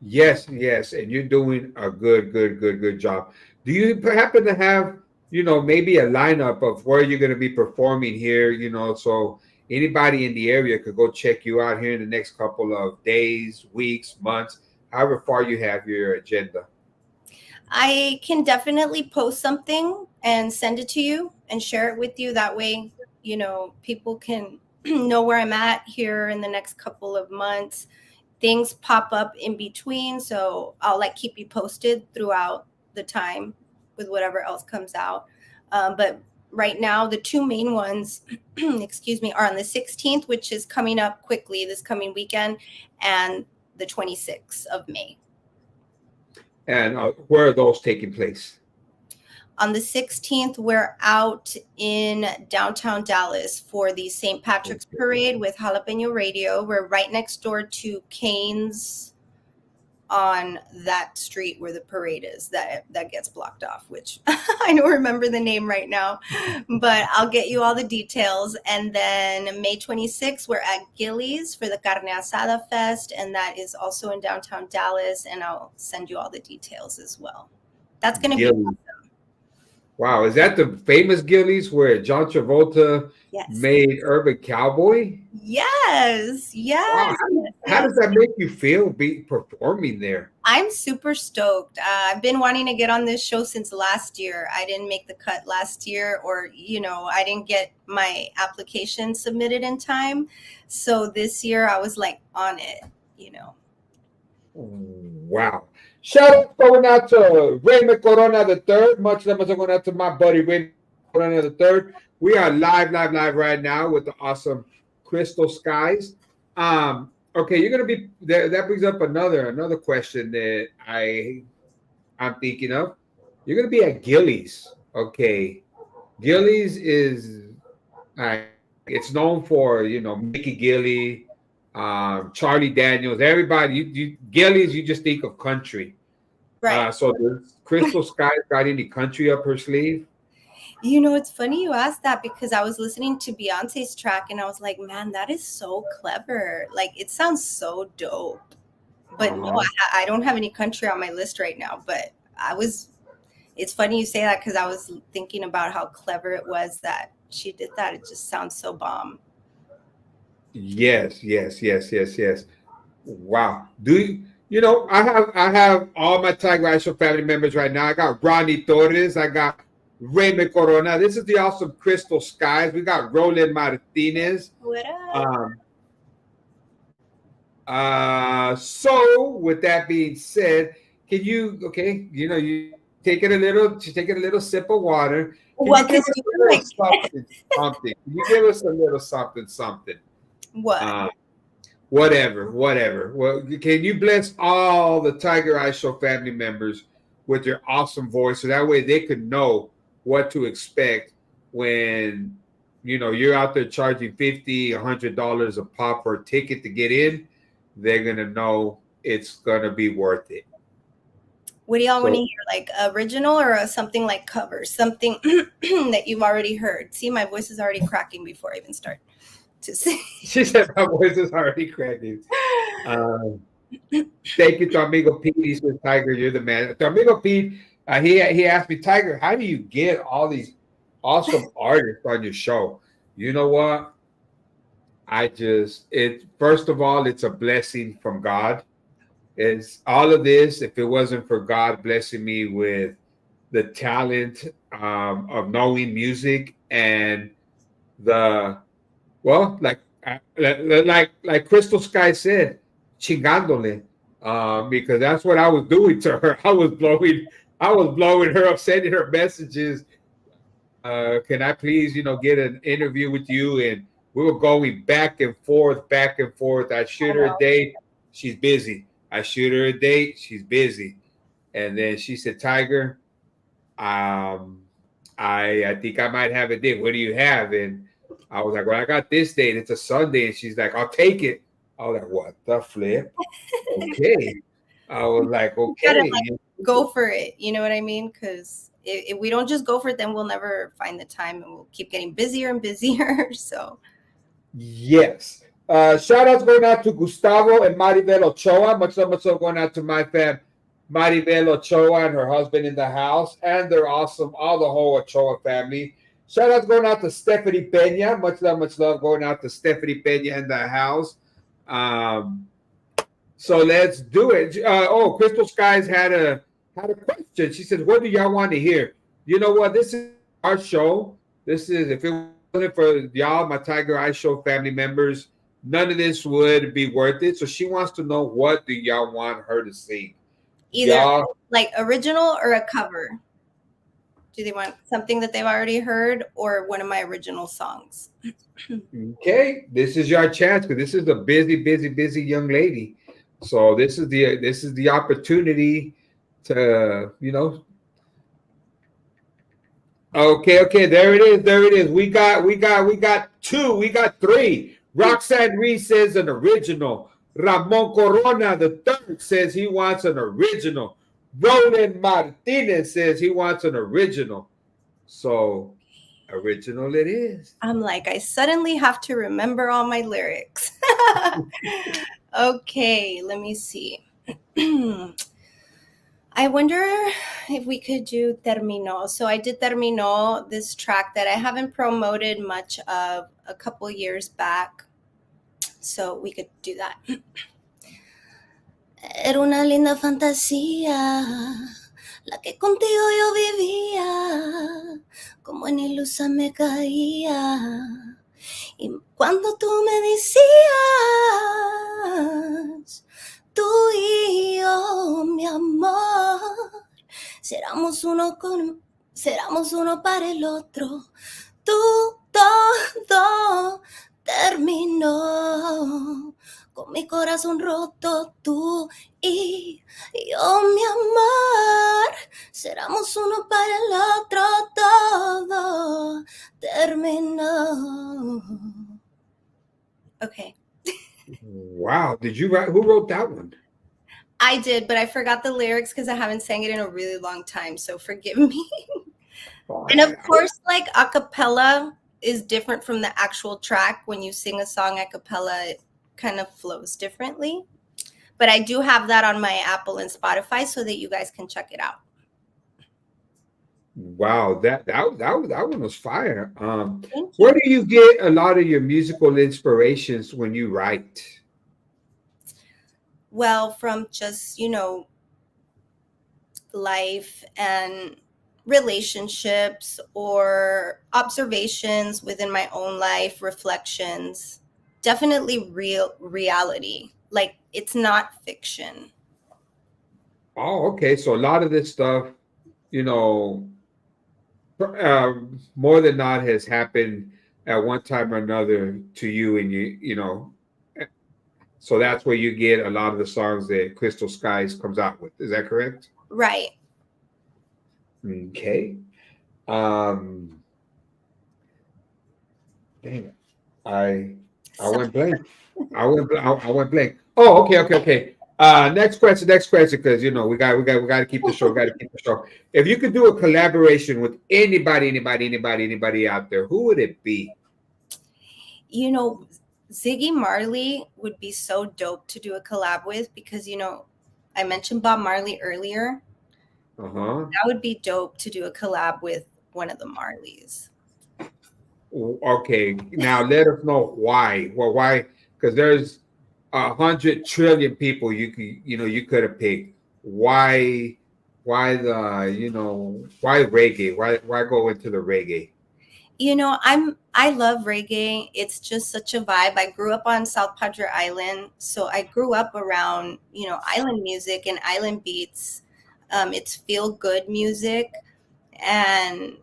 Yes, and you're doing a good job. Do you happen to have, maybe a lineup of where you're going to be performing here, so anybody in the area could go check you out here in the next couple of days, weeks, months, however far you have your agenda? I can definitely post something and send it to you and share it with you. That way, people can know where I'm at here in the next couple of months. Things pop up in between, so I'll keep you posted throughout the time with whatever else comes out. But right now, the two main ones, excuse me, are on the 16th, which is coming up quickly this coming weekend, and the 26th of May. And where are those taking place? On the 16th, we're out in downtown Dallas for the St. Patrick's Parade with Jalapeno Radio. We're right next door to Cane's on that street where the parade is that gets blocked off, which I don't remember the name right now, but I'll get you all the details. And then May 26th, we're at Gillies for the Carne Asada Fest, and that is also in downtown Dallas, and I'll send you all the details as well. That's going to be awesome. Wow, is that the famous Gillies where John Travolta made Urban Cowboy? Yes. Wow, how does that make you feel performing there? I'm super stoked. I've been wanting to get on this show since last year. I didn't make the cut last year, or, I didn't get my application submitted in time. So this year I was on it, Wow. Shout out going out to Raymond Corona III. Much love going out to my buddy Raymond Corona III. We are live right now with the awesome Crystal Skies. Okay, you're gonna be there. That brings up another question that I'm thinking of. You're gonna be at Gillies. Okay, Gillies is it's known for Mickey Gilly, Charlie Daniels, everybody. You Gillies, you just think of country, right? So does Crystal Skies got any country up her sleeve? You know, it's funny you asked that because I was listening to Beyonce's track and I was like, man, that is so clever. Like, it sounds so dope. But no, Uh-huh. I don't have any country on my list right now. But it's funny you say that because I was thinking about how clever it was that she did that. It just sounds so bomb. Yes, yes, yes, yes, yes. Wow. I have all my Tiger Show family members right now. I got Ronnie Torres. I got Raymond Corona. This is the awesome Crystal Skies. We got Roland Martinez. What up? Um, so with that being said, can you okay, you take it a little sip of water. Can you Well, give because us you a were little like, something, something? Can you give us a little something, something? what? Uh, whatever. Well, can you bless all the Tiger Eye Show family members with your awesome voice so that way they could know what to expect when you're out there charging $50, $100 a pop for a ticket to get in. They're gonna know it's gonna be worth it. What do y'all want to So hear? Like original or something like cover? Something that you've already heard. See, my voice is already cracking before I even start to sing. she said my voice is already cracking. Um, Thank you to amigo Pete. He says, Tiger, you're the man. To amigo Pete, he asked me, Tiger, how do you get all these awesome artists on your show? You know what? It first of all, it's a blessing from God. It's all of this. If it wasn't for God blessing me with the talent of knowing music and the like Crystal Sky said, chingándole, because that's what I was doing to her. I was blowing her up, sending her messages. Can I please, get an interview with you? And we were going back and forth, back and forth. I shoot her a date, she's busy. I shoot her a date, she's busy. And then she said, Tiger, um, I think I might have a date. What do you have? And I was like, well, I got this date. It's a Sunday. And she's like, I'll take it. I was like, what the flip? Okay. I was like, You gotta okay. like go for it. You know what I mean? Because if we don't just go for it, then we'll never find the time, and we'll keep getting busier and busier. So Yes. Shout outs going out to Gustavo and Maribel Ochoa. Much love going out to my fam, Maribel Ochoa and her husband in the house. And they're awesome. All the whole Ochoa family. Shout outs going out to Stephanie Pena. Much love going out to Stephanie Pena in the house. Um, so let's do it. Crystal Skies had a question. She said, "What do y'all want to hear?" You know what? This is our show. This is if it wasn't for y'all, my Tiger Eye Show family members, none of this would be worth it. So she wants to know what do y'all want her to sing? either Y'all, like original or a cover. Do they want something that they've already heard or one of my original songs? okay? This is your chance because this is a busy young lady. So this is the opportunity to Okay, there it is. There it is. We got two. We got three. Roxanne Reese says an original. Ramon Corona the third says he wants an original. Roland Martinez says he wants an original. So original it is. I'm like, I suddenly have to remember all my lyrics. Okay, let me see. I wonder if we could do Terminó. So I did Terminó, this track that I haven't promoted much of a couple years back. So we could do that. Era una linda fantasía, la que contigo yo vivía, como en ilusa me caía. Y cuando tú me decías, tú y yo, mi amor, seramos uno para el otro. Todo terminó. Con mi corazón roto, tú y yo, mi amor, seramos uno para el otro, todo terminó. Okay. Wow. Did you write? Who wrote that one? I did, but I forgot the lyrics because I haven't sang it in a really long time, so forgive me. Oh, And of course, like a cappella is different from the actual track. When you sing a song a cappella, it kind of flows differently. But I do have that on my Apple and Spotify so that you guys can check it out. wow, that one was fire. Thank Where you. do you get a lot of your musical inspirations when you write? Well, from just, life and relationships or observations within my own life, reflections. Definitely real reality. Like it's not fiction. Oh, okay. So a lot of this stuff, you know, more than not has happened at one time or another to you, and so that's where you get a lot of the songs that Crystal Skies comes out with. Is that correct? Right. Okay. Um, Dang it. I I So went blank. I went blank. Oh, okay. Next question, because we got to keep the show, got to keep the show. If you could do a collaboration with anybody out there, who would it be? you know, Ziggy Marley would be so dope to do a collab with because, I mentioned Bob Marley earlier. Uh-huh. That would be dope to do a collab with one of the Marleys. Okay, now let us know why. Well, why? Because there's 100 trillion people you could have picked. Why? Why reggae? Why go into the reggae? I love reggae. It's just such a vibe. I grew up on South Padre Island, so I grew up around, island music and island beats. It's feel good music, and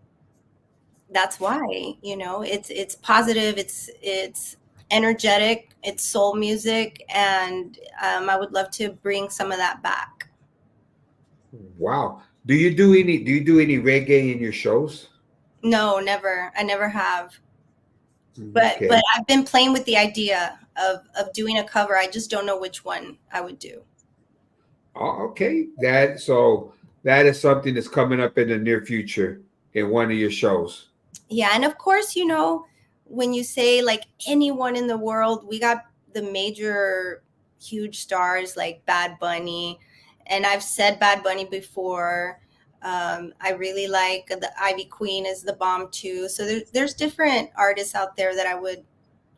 that's why, it's positive, it's energetic, it's soul music, and I would love to bring some of that back. Wow. Do you do any reggae in your shows? No, never. I never have. But Okay. I've been playing with the idea of doing a cover. I just don't know which one I would do. Oh, okay. That is something that's coming up in the near future in one of your shows. Yeah, and of course, when you say like anyone in the world, we got the major huge stars like Bad Bunny, and I've said Bad Bunny before. I really like the Ivy Queen is the bomb too. So there's different artists out there that I would,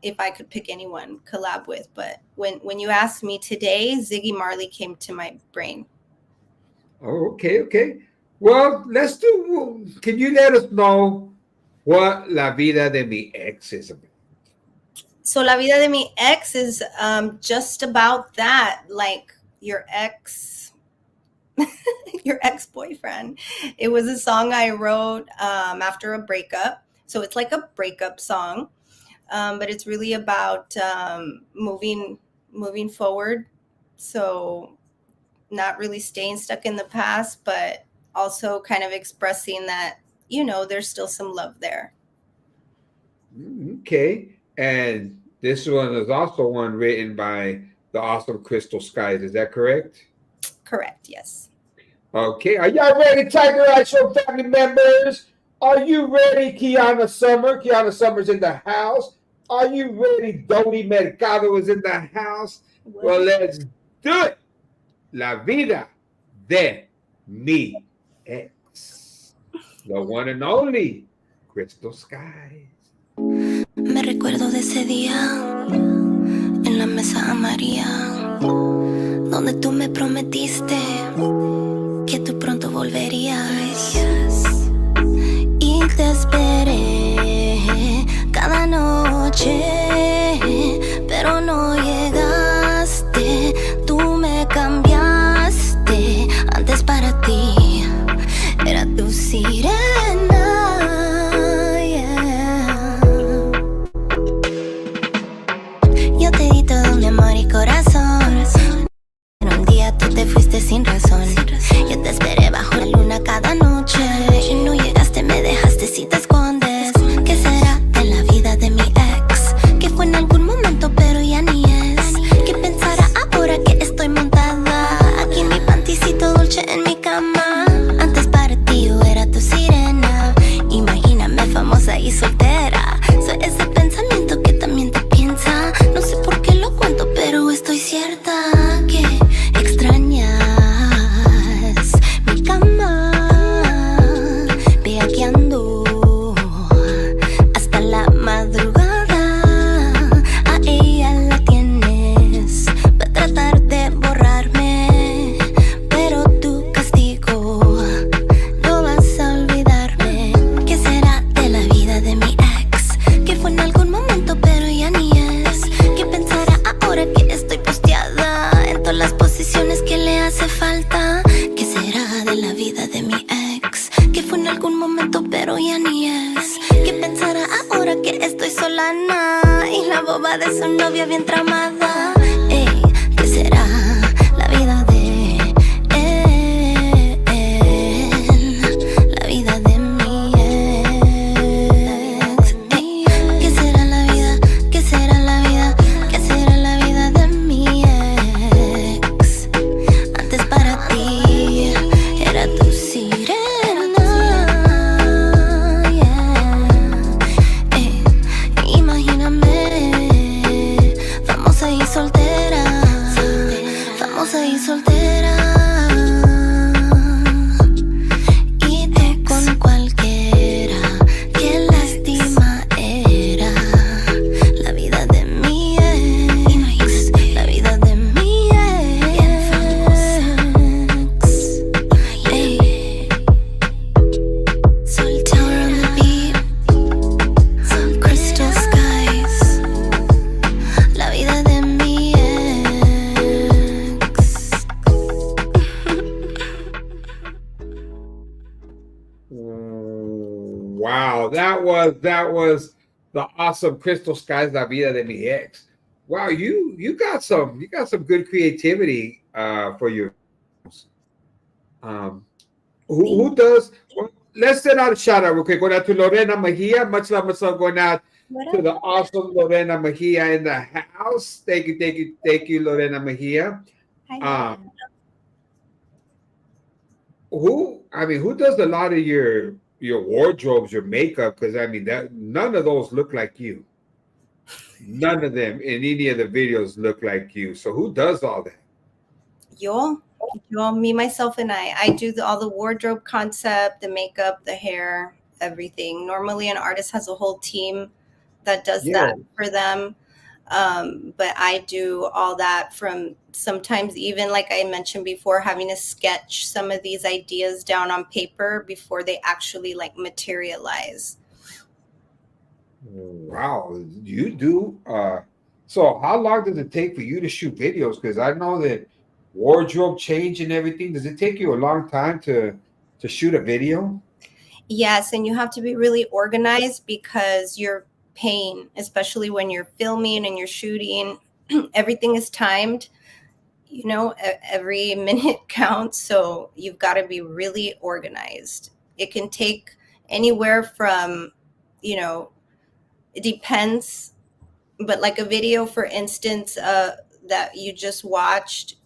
if I could pick anyone, collab with. But when you asked me today, Ziggy Marley came to my brain. Oh, okay. Well, can you let us know what La Vida de mi ex is about? So La Vida de mi ex is just about that, like your ex, your ex-boyfriend. It was a song I wrote after a breakup. So it's like a breakup song, but it's really about moving forward. So not really staying stuck in the past, but also kind of expressing that, there's still some love there. Okay. And this one is also one written by the awesome Crystal Skies. Is that correct? Correct. Yes. Okay. Are y'all ready, Tiger Eye Show family members? Are you ready, Kiana Summer? Kiana Summer's in the house. Are you ready? Dodi Mercado is in the house. Well, let's do it. La vida de mi ex. The one and only Crystal Skies. Me recuerdo de ese día en la mesa amarilla, donde tú me prometiste que tú pronto volverías. Y te esperé cada noche, pero no llegaste. Tú me cambiaste. Antes para ti era tu sirena. Yo te di todo mi amor y corazón, pero un día tú te fuiste sin razón. Yo te esperé bajo la luna cada noche y no llegaste, me dejaste si te escondes. ¿Qué será de la vida de mi ex? vida de su novia bien tramada. Ey, ¿qué será la vida de él? La vida de mi ex. Ey, ¿qué será la vida? ¿Qué será la vida? ¿Qué será la vida de mi ex? Antes para ti era tu sirena. Yeah. Imagíname, famosa y soltera, famosa y soltera. Y tú con cualquiera, qué lástima era. La vida de mi ex, la vida de mi ex. Ey. Tower on the beat, crystal skies. La vida de mi ex. Wow, that was the awesome Crystal Skies La Vida de Mi Ex. Wow, you got some good creativity for your who does well, let's send out a shout out real quick. Going out to Lorena Mejia. Much love, going out What to up? the awesome Lorena Mejia in the house. Thank you, Lorena Mejia. Hi, Um, who does a lot of your wardrobes, your makeup? Because I mean that none of those look like you. None of them in any of the videos look like you. So who does all that? Yo, me, myself, and I do all the wardrobe concept, the makeup, the hair, everything. Normally, an artist has a whole team that does Yeah. that for them. But I do all that, from sometimes even, like I mentioned before, having to sketch some of these ideas down on paper before they actually like materialize. Wow, you do. So how long does it take for you to shoot videos? Because I know that wardrobe change and everything. Does it take you a long time to shoot a video? Yes, and you have to be really organized because you're paying, especially when you're filming and you're shooting. Everything is timed, every minute counts. So you've got to be really organized. It can take anywhere from, it depends, but like a video, for instance, that you just watched,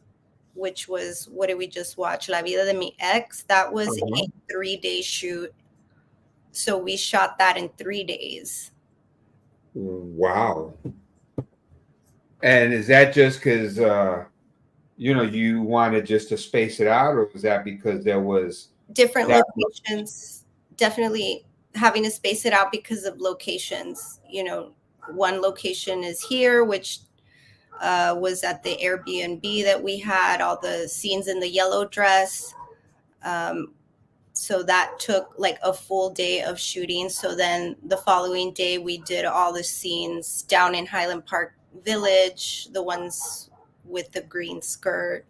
which was, what did we just watch? La Vida de Mi Ex. That was a 3-day shoot. So we shot that in 3 days. Wow. And is that just because you wanted just to space it out, or was that because there was Different that locations, definitely having to space it out because of locations. One location is here, which was at the Airbnb that we had, all the scenes in the yellow dress. So that took like a full day of shooting. So then the following day, we did all the scenes down in Highland Park Village, the ones with the green skirt.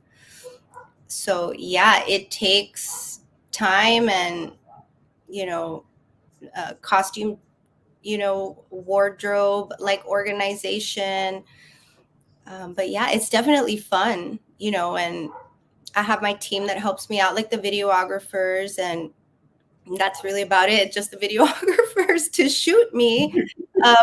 So yeah, it takes time and, costume, wardrobe, like organization. But yeah, it's definitely fun, and I have my team that helps me out, like the videographers, and that's really about it. Just the videographers to shoot me.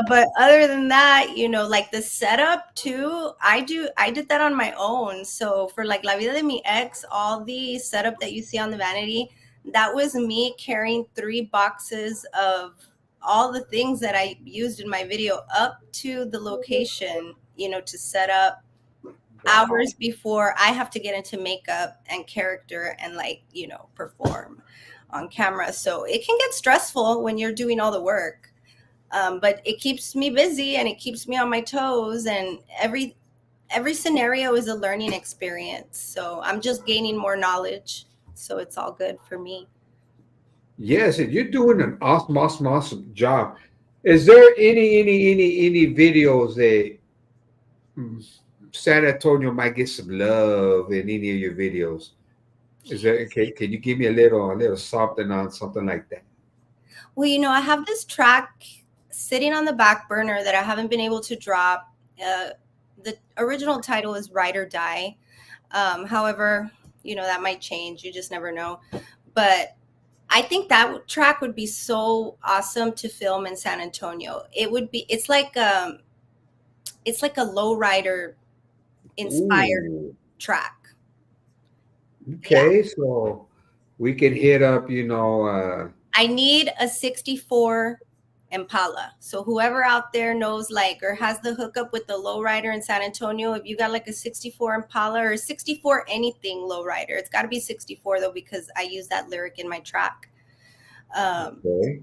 But other than that, like the setup too, I did that on my own. So for like La Vida de Mi Ex, all the setup that you see on the vanity, that was me carrying 3 boxes of all the things that I used in my video up to the location, to set up hours before I have to get into makeup and character and perform on camera. So it can get stressful when you're doing all the work. But it keeps me busy and it keeps me on my toes, and every scenario is a learning experience. So I'm just gaining more knowledge. So it's all good for me. Yes, and you're doing an awesome job. Is there any videos that San Antonio might get some love in any of your videos? Is there can you give me a little something on something like that? Well, I have this track sitting on the back burner that I haven't been able to drop. Uh, the original title is Ride or Die. However, that might change. You just never know. But I think that track would be so awesome to film in San Antonio. It would be. It's like a lowrider inspired Ooh. track. Yeah. Okay, so we could hit up, I need a 64 Impala. So whoever out there knows like or has the hookup with the lowrider in San Antonio, if you got like a 64 Impala or 64 anything lowrider, it's got to be 64 though because I use that lyric in my track. okay.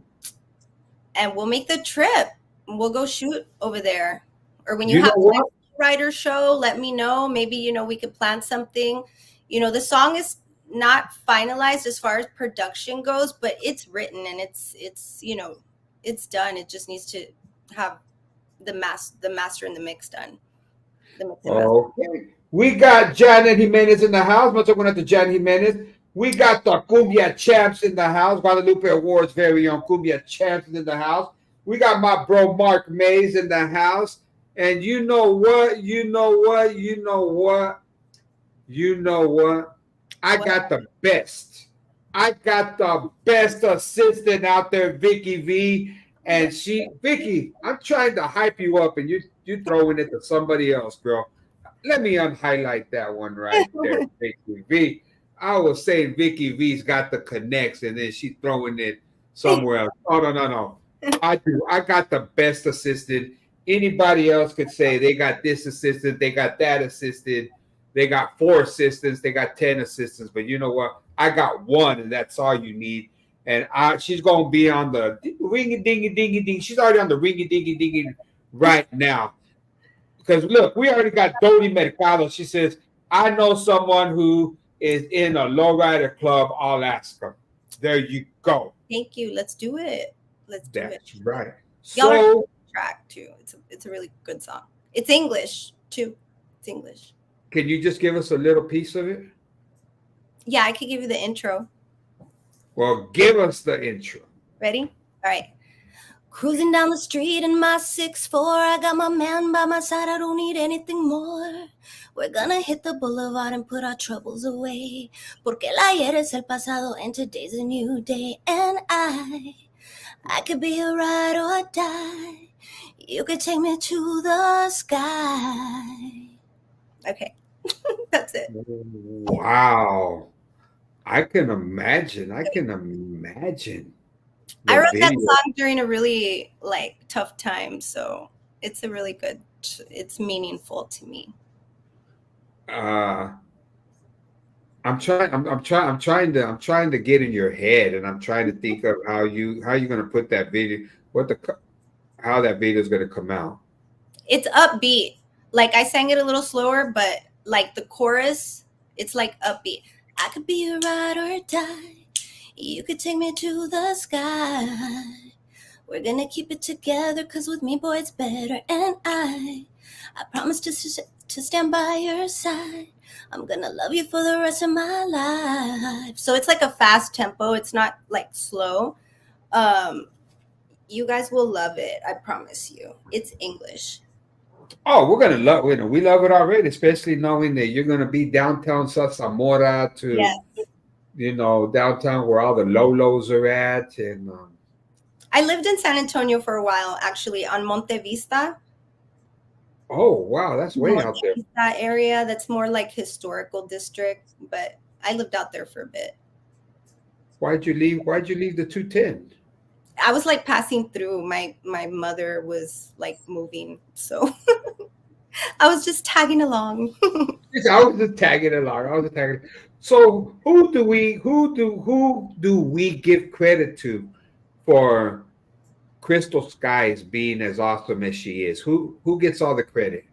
And we'll make the trip. We'll go shoot over there. Or when you You know have a what? writer show, let me know. Maybe we could plan something. The song is not finalized as far as production goes, but it's written and it's done. It just needs to have the master and the mix done. The mix and master. Okay. We got Janet Jimenez in the house. We're talking about the Janet Jimenez. We got the Cumbia Champs in the house. Guadalupe Awards very own Cumbia Champs in the house. We got my bro Mark Maes in the house. And you know what? You know what? You know what? You know what? I What? got the best. I got the best assistant out there, Vicky V. And Vicky, I'm trying to hype you up, and you throwing it to somebody else, girl. Let me unhighlight that one right there, Vicky V. I was saying Vicky V's got the connects, and then she throwing it somewhere else. Oh no. I do. I got the best assistant. Anybody else could say they got this assistant, they got that assistant, they got 4 assistants, they got 10 assistants. But you know what? I got one, and that's all you need. And she's gonna be on the ringy dingy dingy ding. She's already on the ringy dingy dingy right now. Because look, we already got Dodi Mercado. She says, I know someone who is in a lowrider club. I'll ask her. There you go. Thank you. Let's do it. Let's do it. That's right. Y'all are So track too. It's a really good song. It's English too. It's English. can you just give us a little piece of it? Yeah, I could give you the intro. Well, give us the intro. Ready? All right. Cruising down the street in my 6'4", I got my man by my side, I don't need anything more. We're gonna hit the boulevard and put our troubles away. Porque el ayer es el pasado and today's a new day. And I could be a ride or die. You could take me to the sky. Okay, that's it. Wow. I can imagine. I I wrote that video. song during a really tough time, so it's a really good. It's meaningful to me. I'm trying to get in your head, and I'm trying to think of how you're gonna put that video, how that video is gonna come out. It's upbeat. Like I sang it a little slower, but like the chorus, it's like upbeat. I could be a ride or die. You could take me to the sky. We're gonna keep it together, cause with me, boy, it's better. And I promise to stand by your side. I'm gonna love you for the rest of my life. So it's like a fast tempo. It's not like slow. You guys will love it. I promise you. It's English. Oh, we're gonna love it. We love it already, especially knowing that you're gonna be downtown Zamora to, Yes. downtown where all the Lolos are at, and I lived in San Antonio for a while, actually, on Monte Vista. oh wow, that's way out there. That area that's more like historical district, but I lived out there for a bit. Why'd you leave the 210? I was like passing through. My mother was like moving, so I was just tagging along. I was just tagging along. So who do we give credit to for Crystal Skies being as awesome as she is? Who gets all the credit?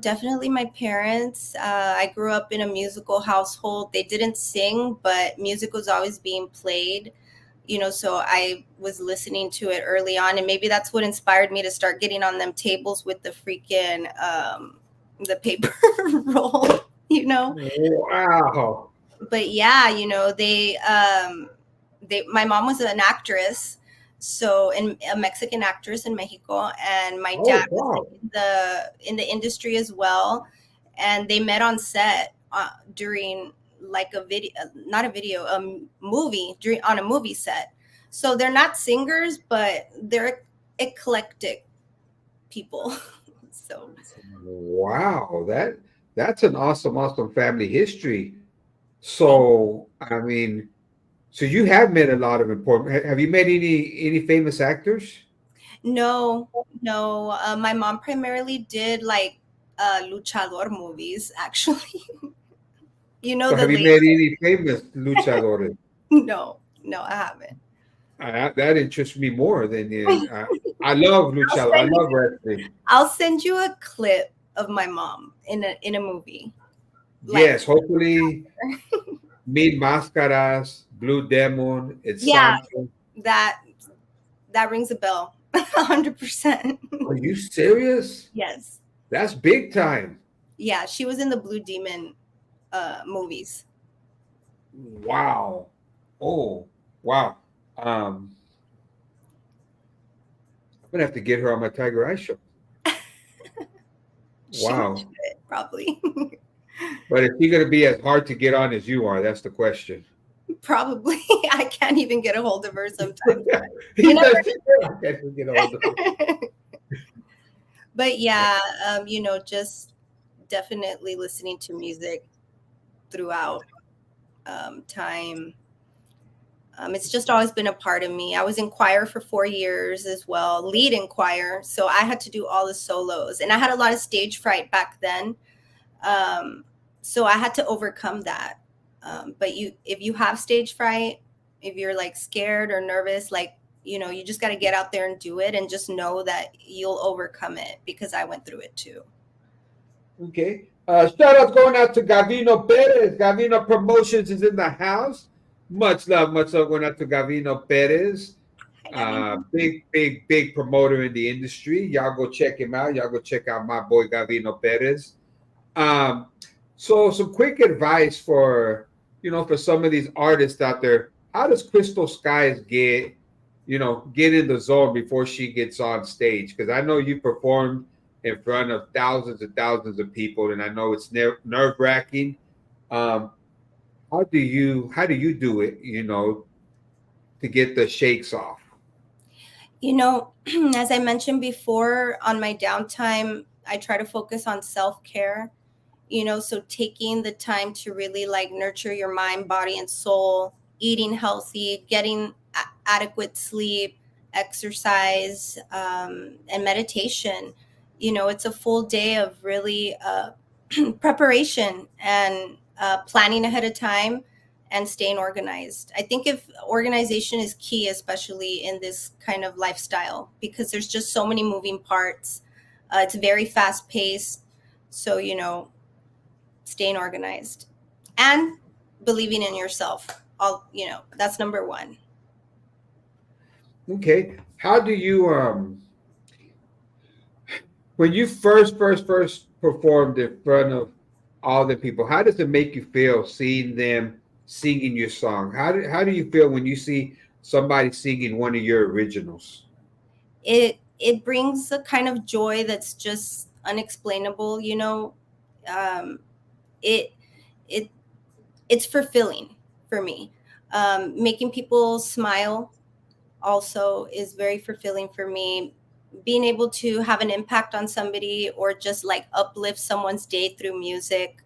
Definitely my parents. I grew up in a musical household. They didn't sing, but music was always being played. So I was listening to it early on, and maybe that's what inspired me to start getting on them tables with the freaking the paper roll. Wow. But yeah, they my mom was an actress, So, and a Mexican actress in Mexico, and my Oh, dad was wow. in the industry as well, and they met on set during like a video, not a video, a movie during on a movie set. So they're not singers, but they're eclectic people. So Wow, that's an awesome family history. thank So, I mean, so you have met a lot of important. Have you met any famous actors? no, no. My mom primarily did like luchador movies, actually. You know So, the have you late. met any famous luchadores? No, no, I haven't. That interests me more than I love I'll luchador. I send you love wrestling. I'll send you a clip of my mom in a movie. Like Yes, hopefully, Mil Máscaras, Blue Demon, El yeah, Santo. that that rings a bell. 100%. Are you serious? Yes. That's big time. Yeah, she was in the Blue Demon movies. Wow. Oh, wow. Um, I'm gonna have to get her on my Tiger Eye show. She Wow. should probably. But is she gonna be as hard to get on as you are? That's the question. Probably. I can't even get a hold of her sometimes. You He never says, I can't get a hold of her. But yeah, just definitely listening to music throughout time. It's just always been a part of me. I was in choir for 4 years as well, lead in choir. So I had to do all the solos, and I had a lot of stage fright back then. Um, so I had to overcome that. But if you have stage fright, if you're like scared or nervous, like, you just got to get out there and do it, and just know that you'll overcome it, because I went through it too. Okay. Shout out going out to Gavino Perez. Gavino Promotions is in the house. Much love going out to Gavino Perez. Hi, Gavin. Big promoter in the industry. Y'all go check him out. Y'all go check out my boy Gavino Perez. Um, so some quick advice for some of these artists out there. How does Crystal Skies get in the zone before she gets on stage? Because I know you performed in front of thousands and thousands of people, and I know it's nerve wracking. Um, how do you do it? To get the shakes off. You know, as I mentioned before, on my downtime, I try to focus on self care. So taking the time to really like nurture your mind, body, and soul, eating healthy, getting adequate sleep, exercise, and meditation. It's a full day of really preparation and planning ahead of time and staying organized. I think if organization is key, especially in this kind of lifestyle, because there's just so many moving parts. It's very fast paced. So, staying organized and believing in yourself. That's number one. Okay. How do you when you first performed in front of all the people, how does it make you feel seeing them singing your song? How do you feel when you see somebody singing one of your originals? It brings a kind of joy that's just unexplainable. Um, it it it's fulfilling for me. Making people smile also is very fulfilling for me. Being able to have an impact on somebody, or just like uplift someone's day through music,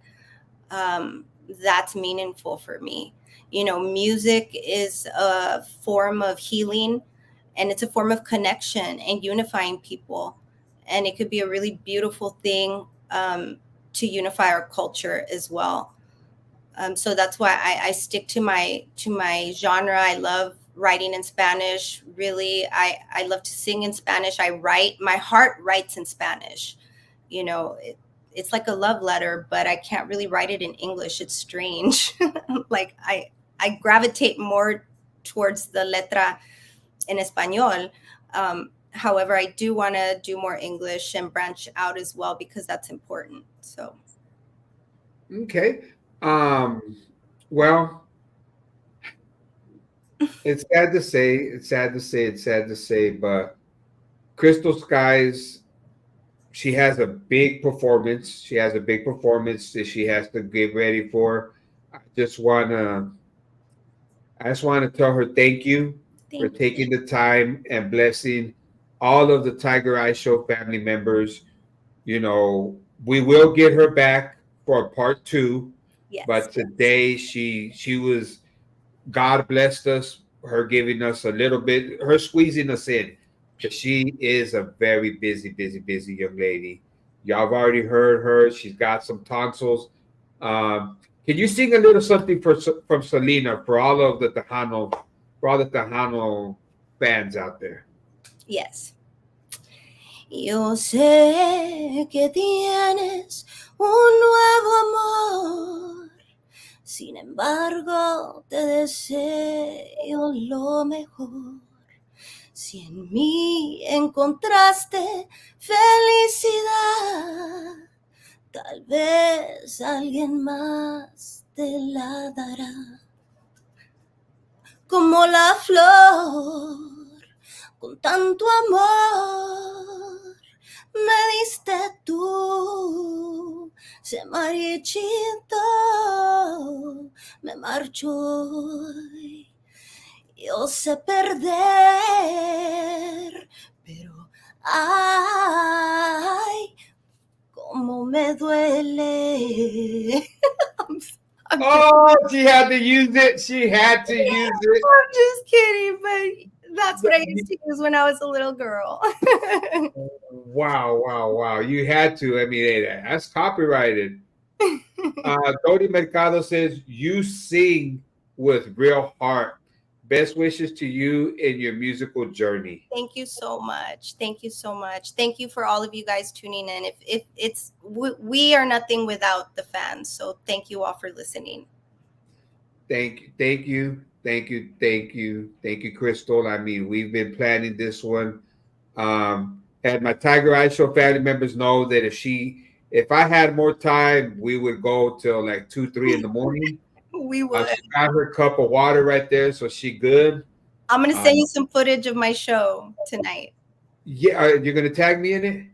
that's meaningful for me. Music is a form of healing, and it's a form of connection and unifying people. And it could be a really beautiful thing, to unify our culture as well. So that's why I stick to my genre. I love writing in Spanish. Really, I love to sing in Spanish. I write. My heart writes in Spanish. It's like a love letter, but I can't really write it in English. It's strange. Like I gravitate more towards the letra in Espanol. However, I do want to do more English and branch out as well, because that's important. So Okay. Um, well, It's sad to say. It's sad to say. It's sad to say. But Crystal Skies, she has a big performance. She has a big performance that she has to get ready for. I just wanna, I just want to tell her thank you for Thank you. taking the time and blessing all of the Tiger Eye Show family members. You know, we will get her back for part two, Yes. but today she was, God blessed us, her giving us a little bit, her squeezing us in, because she is a very busy young lady. Y'all have already heard her. She's got some tonsils. Can you sing a little something from Selena for all of the Tejano, for all the Tejano fans out there? Yes. Yo sé que tienes un nuevo amor, sin embargo te deseo lo mejor. Si en mí encontraste felicidad, tal vez alguien más te la dará. Como la flor, con tanto amor, me diste tú, se marchito, me marcho hoy. Yo sé perder, pero ay, cómo me duele. Oh, she had to use it. She had to use it. I'm just kidding, but that's what I used to use when I was a little girl. Wow. You had to. I mean, hey, that's copyrighted. Dodi Mercado says, you sing with real heart. Best wishes to you in your musical journey. Thank you so much. Thank you so much. Thank you for all of you guys tuning in. If it's we are nothing without the fans. So thank you all for listening. Thank you, Crystal. I mean, we've been planning this one. Had my Tiger Eye Show family members know that if I had more time, we would go till like 2, 3 in the morning. We would. She got her cup of water right there, so she good. I'm gonna send you some footage of my show tonight. Yeah, you're gonna tag me in it.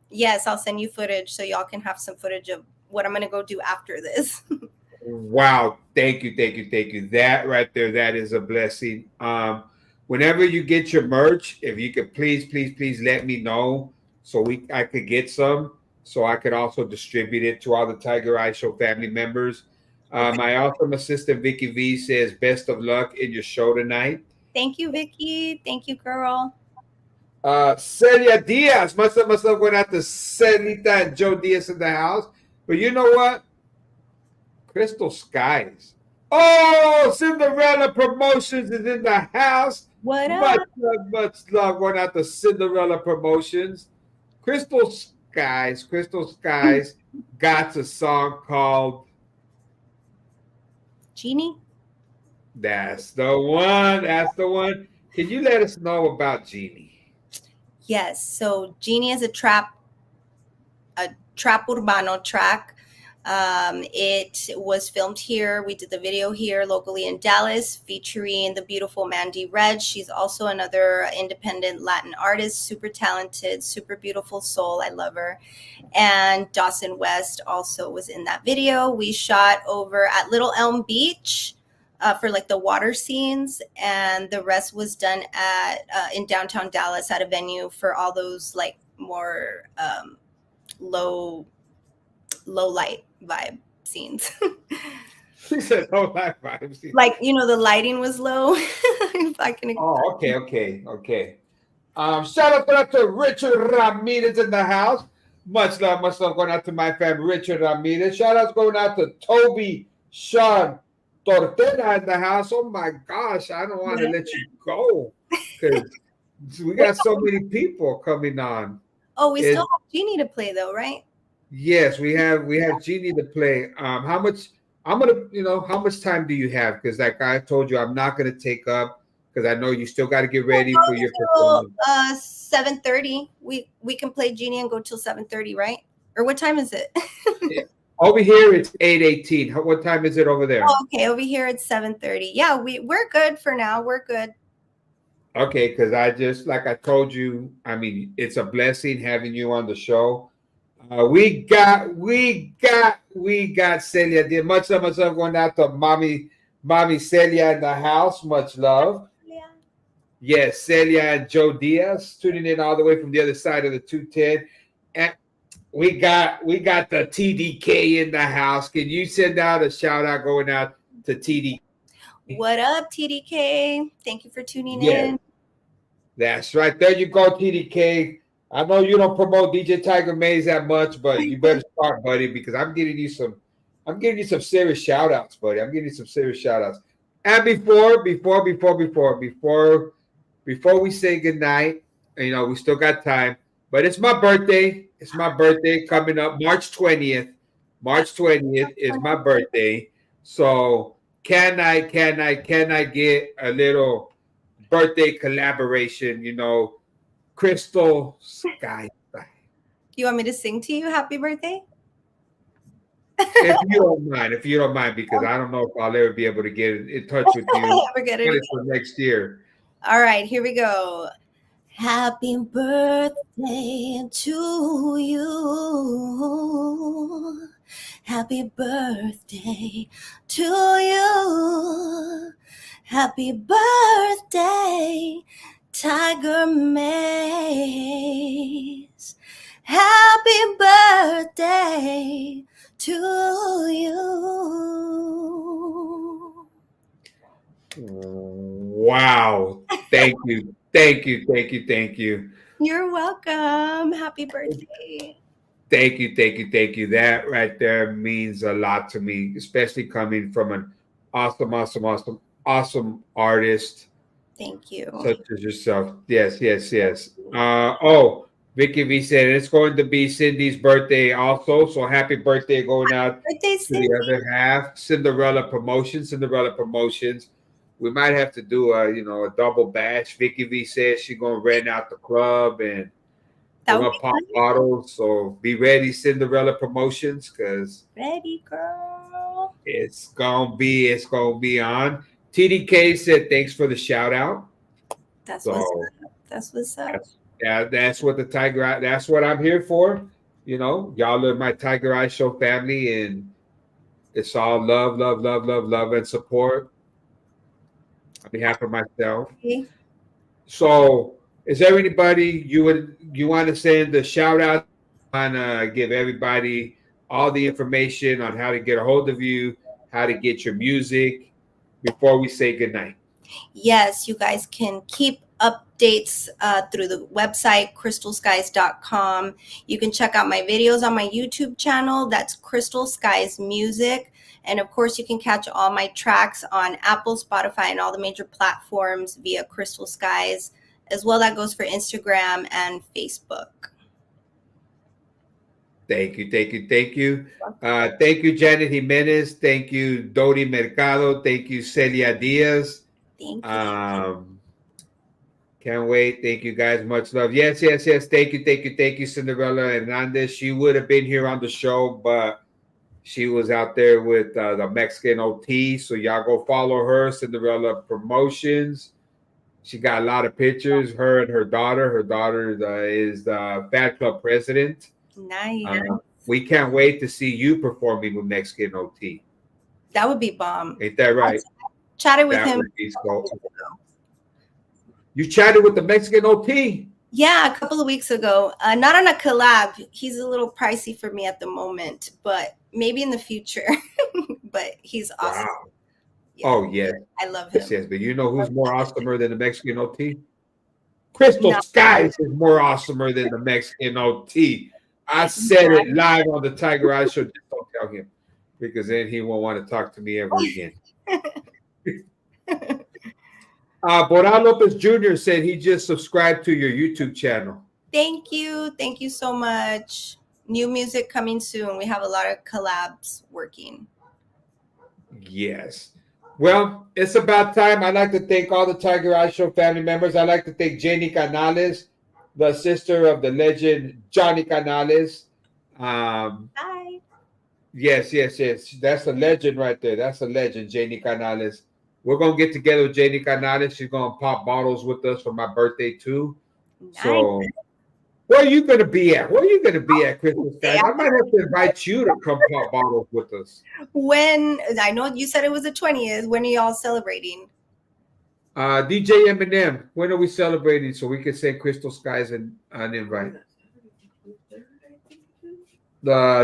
Yes, I'll send you footage so y'all can have some footage of what I'm gonna go do after this. Wow, thank you. That right there, that is a blessing. Whenever you get your merch, if you could please let me know so I could get some, so I could also distribute it to all the Tiger Eye Show family members. My awesome assistant Vicky V says, "Best of luck in your show tonight." Thank you, Vicky. Thank you, girl. Celia Diaz, must have went out to Celita and Joe Diaz in the house. But you know what? Crystal Skies. Oh, Cinderella Promotions is in the house. What up? Much love going out to Cinderella Promotions. Crystal Skies got a song called Genie? That's the one. Can you let us know about Genie? Yes. So Genie is a trap urbano track. It was filmed here. We did the video here locally in Dallas, featuring the beautiful Mandy Red. She's also another independent Latin artist, super talented, super beautiful soul. I love her. And Dawson West also was in that video. We shot over at Little Elm Beach for like the water scenes, and the rest was done at in downtown Dallas at a venue for all those like more low light vibe scenes. She said low light vibe scenes. Like, you know, the lighting was low. If I can. Oh, okay. Shout out to Richard Ramirez in the house. Much love going out to my fan, Richard Ramirez. Shout out going out to Toby Sean Tortera in the house. Oh my gosh, I don't want to let you go because we got so many people coming on. Oh, we still have Genie to play though, right? Yes, we have Genie to play. How much time do you have? Because like I told you, I'm not gonna take up because I know you still got to get ready for your performance. 7:30. We can play Genie and go till 7:30, right? Or what time is it? Over here, it's 8:18. What time is it over there? Oh, okay, over here it's 7:30. Yeah, we're good for now. We're good. Okay, because I just, like I told you, I mean, it's a blessing having you on the show. We got Celia. Did much love going out to mommy Celia in the house. Much love. Yeah. Yes, Celia and Joe Diaz tuning in all the way from the other side of the 210. And we got the TDK in the house. Can you send out a shout out going out to TDK? What up, TDK? Thank you for tuning Yes, in. that's right. There you go, TDK. I know you don't promote DJ Tiger Maes that much, but you better start, buddy, because I'm giving you some serious shout outs, buddy. I'm giving you some serious shout outs. And before we say goodnight, we still got time, but it's my birthday. It's my birthday coming up March 20th. March 20th is my birthday. So can I get a little birthday collaboration, Crystal Sky. You want me to sing to you happy birthday? If you don't mind, because I don't know if I'll ever be able to get in touch with you Forget it. for next year. All right, here we go. Happy birthday to you. Happy birthday to you. Happy birthday, Tiger Maes. Happy birthday to you. Wow. Thank you. Thank you. Thank you. Thank you. You're welcome. Happy birthday. Thank you. Thank you. Thank you. That right there means a lot to me, especially coming from an awesome artist Thank you. such as yourself. Yes. Vicky V said it's going to be Cindy's birthday also. So happy birthday going out Birthday, to Cindy. the other half. Cinderella Promotions. We might have to do a double bash. Vicky V says she's gonna rent out the club and That we're would gonna be pop fun. bottles. So be ready, Cinderella Promotions, because Ready, girl. it's gonna be on. TDK said thanks for the shout out. That's So what's up. that's what that's what I'm here for. Y'all are my Tiger Eye Show family, and it's all love, and support on behalf of myself. Okay. So, is there anybody you want to send the shout out? Want to give everybody all the information on how to get a hold of you, how to get your music before we say goodnight? Yes, you guys can keep updates through the website crystalskies.com. You can check out my videos on my YouTube channel. That's Crystal Skies Music. And of course, you can catch all my tracks on Apple, Spotify, and all the major platforms via Crystal Skies. As well, that goes for Instagram and Facebook. Thank you. Thank you, Janet Jimenez. Thank you, Dodi Mercado. Thank you, Celia Diaz. Thank you. Can't wait. Thank you, guys. Much love. Yes. Thank you, Cinderella Hernandez. She would have been here on the show, but she was out there with the Mexican OT. So y'all go follow her, Cinderella Promotions. She got a lot of pictures. Her and her daughter. Her daughter is the fan club president. Nice. We can't wait to see you performing with Mexican OT. That would be bomb. Ain't that right? Chatted with That him. would be so. You chatted with the Mexican OT? Yeah, a couple of weeks ago. Not on a collab. He's a little pricey for me at the moment, but maybe in the future. But he's awesome. Wow. Yeah. Oh, yeah. I love him. Yes. But you know who's more awesomer than the Mexican OT? Crystal Skies is more awesomer than the Mexican OT. I said it live on the Tiger Eye Show. Just don't tell him, because then he won't want to talk to me ever again. Boral Lopez Jr. said he just subscribed to your YouTube channel. Thank you. Thank you so much. New music coming soon. We have a lot of collabs working. Yes. Well, it's about time. I'd like to thank all the Tiger Eye Show family members. I'd like to thank Jenny Canales, the sister of the legend Johnny Canales. Hi. Yes, yes, yes. That's a legend right there. That's a legend, Janie Canales. We're gonna get together with Janie Canales. She's gonna pop bottles with us for my birthday too. Nice. So where are you gonna be at? Where are you gonna be at, Christmas Okay, guys? I might have to invite you to come pop bottles with us. when I know you said it was the 20th, when are y'all celebrating? DJ Eminem, when are we celebrating so we can send Crystal Skies an invite?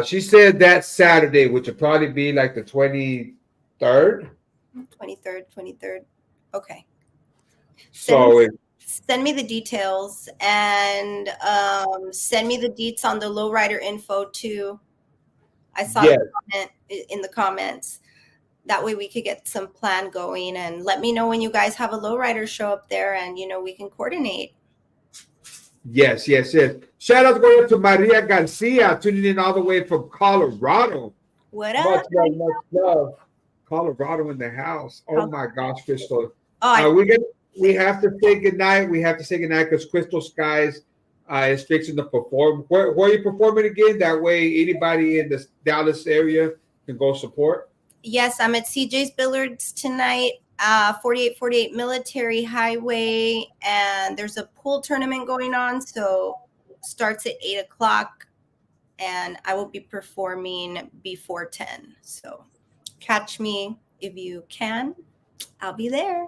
She said that Saturday, which would probably be like the 23rd. 23rd. Okay. So if, Send me the details and send me the deets on the lowrider info too. I saw yes, the comment in the comments. That way we could get some plan going, and let me know when you guys have a lowrider show up there, and we can coordinate. yes, yes, yes. Shout out going to Maria Garcia, tuning in all the way from Colorado. What up? Much love, much love. Colorado in the house. Oh my gosh, Crystal. Oh, We have to say goodnight. We have to say goodnight because Crystal Skies is fixing to perform. Where are you performing again? That way anybody in the Dallas area can go support. yes, I'm at CJ's Billiards tonight, 4848 Military Highway, and there's a pool tournament going on, so starts at 8 o'clock, and I will be performing before 10. So catch me if you can. I'll be there.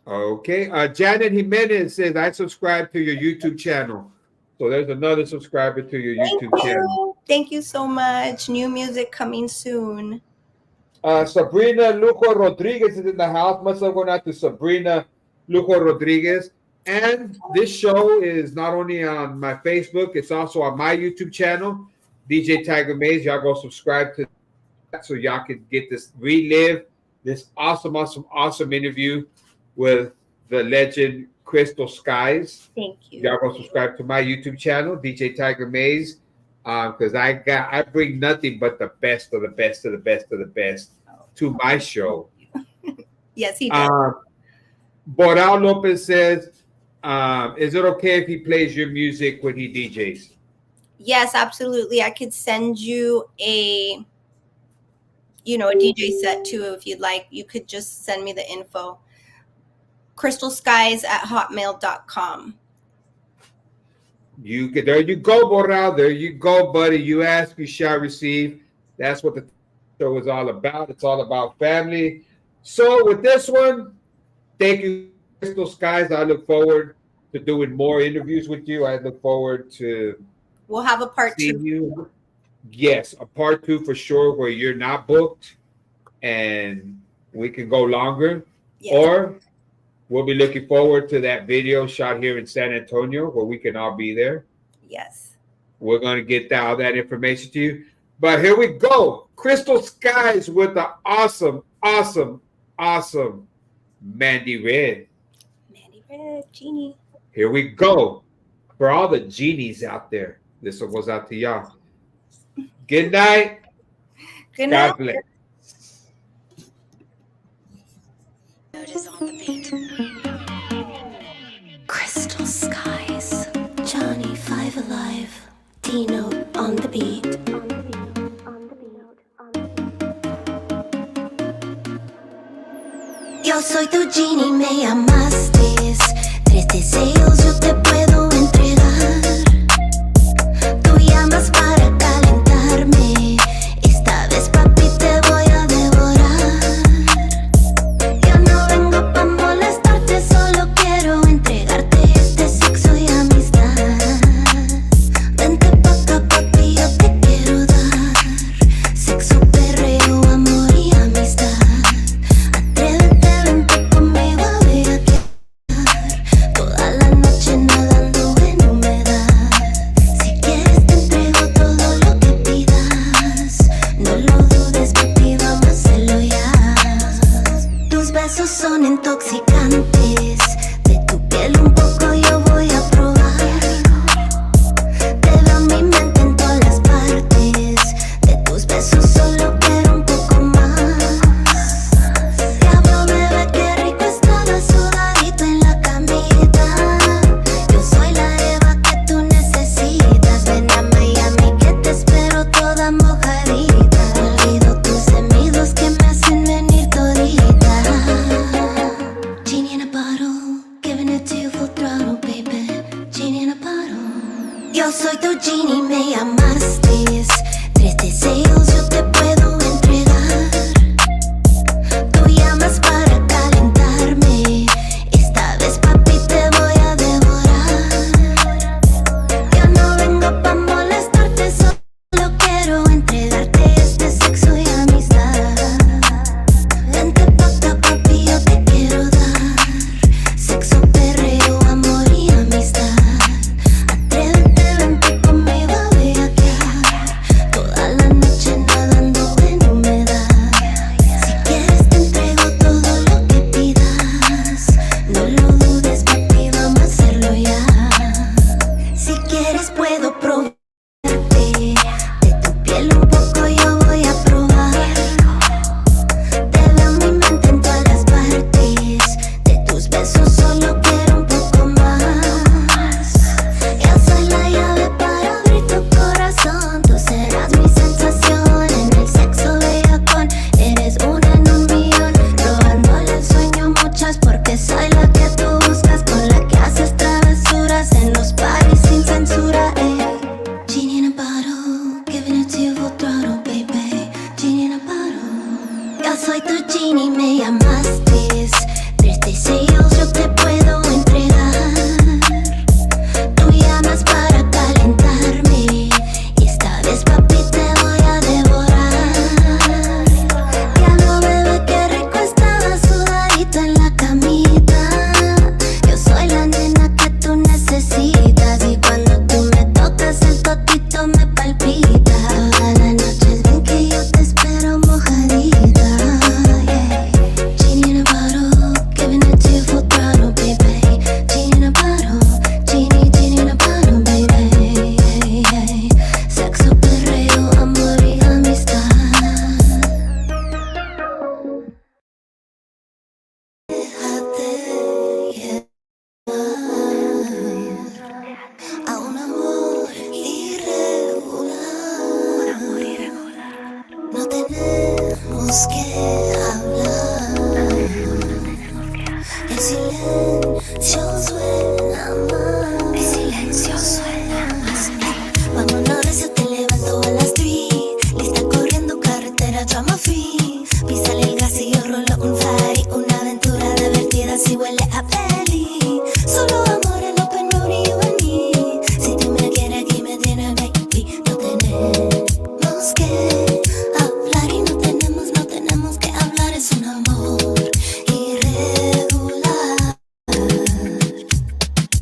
Okay. Janet Jimenez says, I subscribe to your YouTube channel. So there's another subscriber to your YouTube channel. Thank you so much. New music coming soon. Sabrina Lujo Rodriguez is in the house. Much love going out to Sabrina Lujo Rodriguez. And this show is not only on my Facebook, it's also on my YouTube channel, DJ Tiger Maes. Y'all go subscribe to that so y'all can get this, relive this awesome interview with the legend Crystal Skies. Thank you. Y'all go subscribe to my YouTube channel, DJ Tiger Maes, because I bring nothing but the best of the best of the best of the best to my show. Yes, he does. Boral Lopez says, is it okay if he plays your music when he DJs? Yes, absolutely. I could send you a DJ set too if you'd like. You could just send me the info. crystalskies@hotmail.com. There you go, Boral. There you go, buddy. You ask, you shall receive. That's what the show is all about. It's all about family. So with this one, thank you, Crystal Skies. I look forward to doing more interviews with you. I look forward to We'll have a part 2. you. Yes, a part 2 for sure, where you're not booked and we can go longer. Yes. Or we'll be looking forward to that video shot here in San Antonio where we can all be there. Yes. We're going to get all that information to you. But here we go. Crystal Skies with the awesome Mandy Red. Mandy Red, Genie. Here we go. For all the genies out there, this one goes out to y'all. Good night. Good night. God bless. Crystal Skies, Johnny Five Alive, Dino on the beat. Yo soy tu genie, me llamaste. 3 deseos yo te puedo entregar. Tú llamas para calentarme. Esta vez, papi, te voy a devorar. Yo no vengo pa' molestarte, solo quiero entregarte este sexo y amistad. Vente pa' acá, papi, yo te quiero dar sexo, perreo, amor y amistad. Atrévete, vente conmigo a bellaquear toda la noche, nada ni me llamaste. 36 yo te puedo entregar. Tú llamas para calentarme y esta vez papi te voy a devorar. Diablo bebé, qué rico estaba sudadito en la camita. Yo soy la nena que tú necesitas y cuando tú me tocas el totito me palpita. Toda la noche es bien que yo te espero mojadita. Yeah. Genie in a bottle, giving it to you full throttle, baby. Genie in a bottle, genie in a bottle, baby. Yeah. Sexo, perreo, amor y amistad. Déjate llevar a un amor irregular. No tenemos que hablar. El silencio suena más. El silencio suena más. Vámonos recio, te levanto a las 3. Lista corriendo carretera, drama free. Písale el gas y yo rolo un Ferrari. Una aventura divertida si huele a peli. Solo amor en open road y you and me. Si tú me quieres aquí me tienes, baby. No tenemos que hablar y no tenemos que hablar. Es un amor irregular.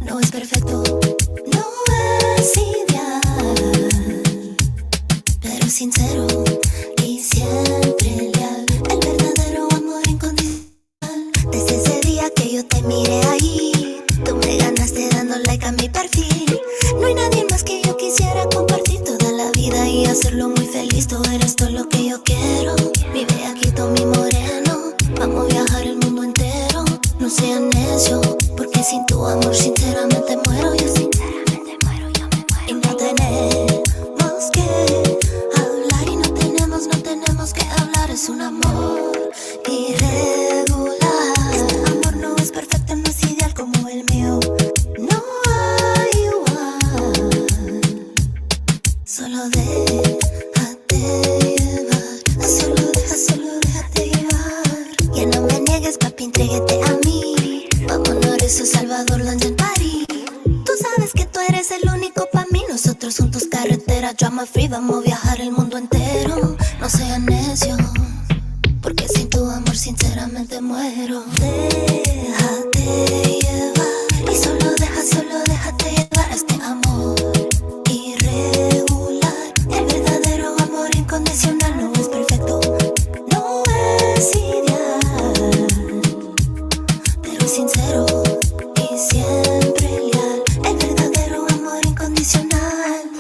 No es perfecto, no es ideal, pero sincero y siempre leal. El verdadero amor incondicional. Desde ese día que yo te miré ahí, tú me ganaste dando like a mi perfil. No hay nadie más que yo quisiera compartir toda la vida y hacerlo muy feliz. Tú eres todo lo que yo quiero. Vive aquí todo mi moreno. Vamos a viajar el mundo entero. No seas necio, porque sin tu amor sinceramente muero. Yo sinceramente muero, yo me muero. Y no tenemos que hablar y no tenemos que hablar. Es un amor irregular. Este amor no es perfecto, no es ideal como el mío. No hay igual. Solo déjate llevar. Solo déjate llevar. Ya no me niegues, papi, entrégate a mí. Vámonos recio, Salvador, London, París. Tú sabes que tú eres el único pa' mí. Nosotros juntos carretera, drama free. Vamos a viajar el mundo entero. No seas necio, porque sin tu amor sinceramente muero. Déjate llevar y solo déjate llevar a este amor irregular. El verdadero amor incondicional no es perfecto, no es ideal, pero sincero y siempre leal. El verdadero amor incondicional.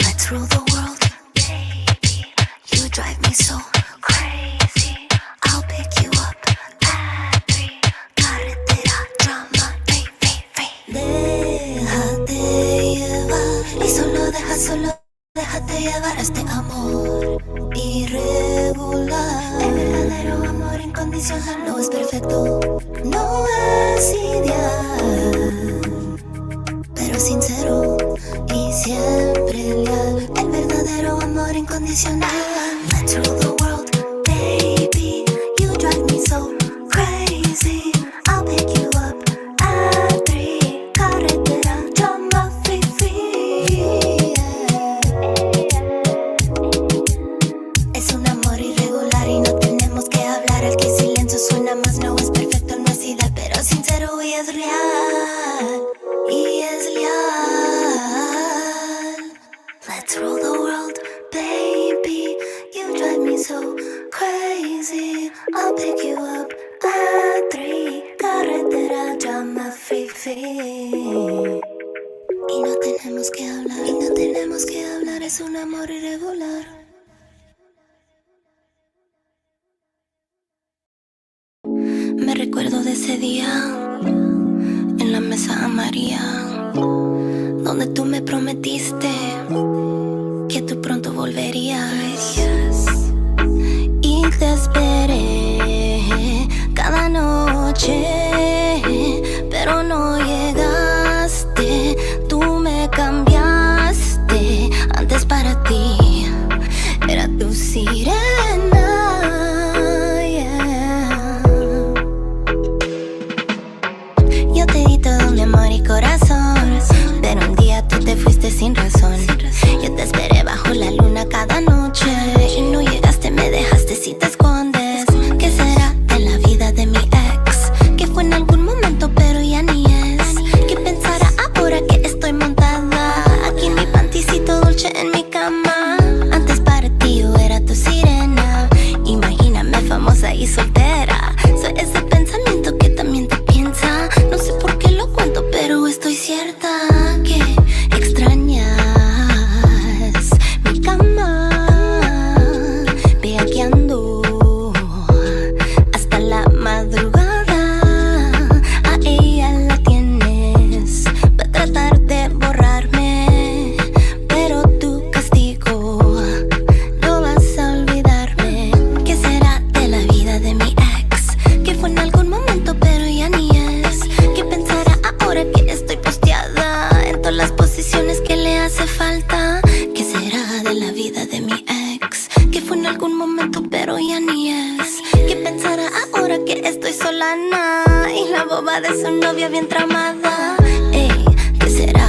Let's rule the world, baby. You drive me so crazy. I'll pick you up at 3. Carretera, drama, free, free, free. Déjate llevar y solo déjate llevar a este amor irregular. El verdadero amor incondicional no es perfecto, no es ideal, pero sincero y siempre leal. El verdadero amor incondicional. Let's rule the world, baby. You drive me so crazy. I'll pick you up at 3. Carretera, drama free, free. Es un amor irregular y no tenemos que hablar. El que silencio suena más, no es perfecto, no es ideal, pero sincero y es real. Y es leal. Let's rule the world, baby. You drive me so crazy. I'll pick you up at 3. Carretera, drama free, free. Y no tenemos que hablar, es un amor irregular. Me recuerdo de ese día en la mesa amarilla, donde tú me prometiste que tú pronto volverías. Y te esperé cada noche, pero no llegaste. Tú me cambiaste. Antes para ti era tu sirena, yeah. momento, pero ya ni es. ¿Qué pensará ahora que estoy sola? Nah, y la boba de su novia bien tramada. Ey, ¿qué será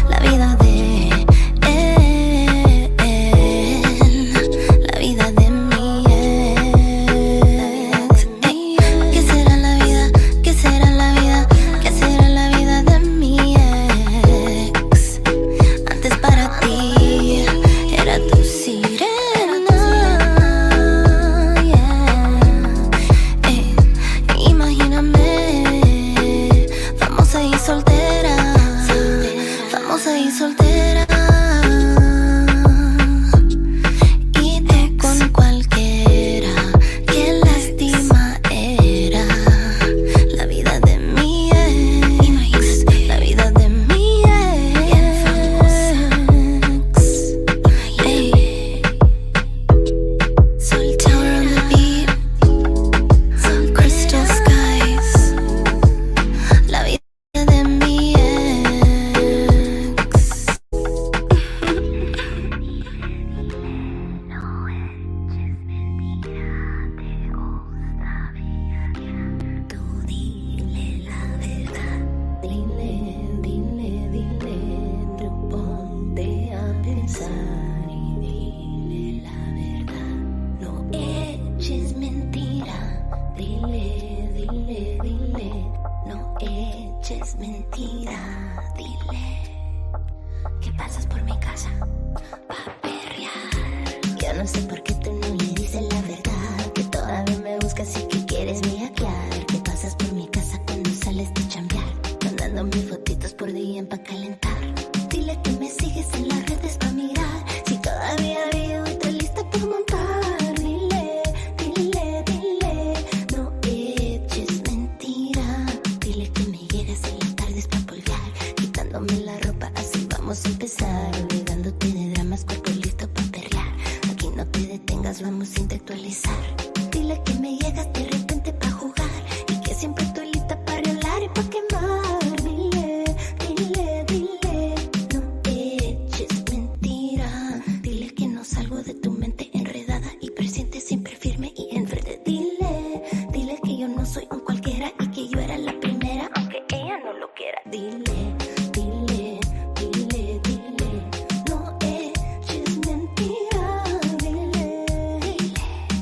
la vida de él? La vida de mi ex. Ey, ¿qué será la vida? ¿Qué será la vida? ¿Qué será la vida de mi ex? Antes para ti era tu sirena, yeah. Imagíname, famosa y soltera, famosa y soltera. Y tú con cualquiera, qué lástima era la vida de mi ex, la vida de mi ex. Ey. Soul Tower on the beat, Crystal Skies, la vida de mi ex. Tú dile la verdad, dile, tú ponte a pensar y dile la verdad. No eches mentira, dile, no eches mentira, dile que pasas por mi casa pa' perrear. Yo no sé por qué tú no le dices la verdad, que todavía me buscas y que quieres viajar, que pasas por mi casa cuando sales de chambear, mandándome fotitos por DM pa' calentar. Dile que me sigues en las redes pa' mirar, si todavía vivo y estoy lista por montar. Dile, no eches mentira, dile que me llegas en las tardes pa' polvar, quitándome la ropa, así vamos a empezar, olvidándote de dramas, cuerpo listo pa' perrear. Aquí no te detengas, vamos a intelectualizar. Dile que me llegas de repente pa' jugar y que siempre estoy lista pa' reolar y pa' quemar. Dile, no eches mentira, dile que no salgo de tu mente enredada y presiente siempre firme y enfrente. Dile que yo no soy un cualquiera y que yo era la primera, aunque ella no lo quiera. Dile, no eches mentira, dile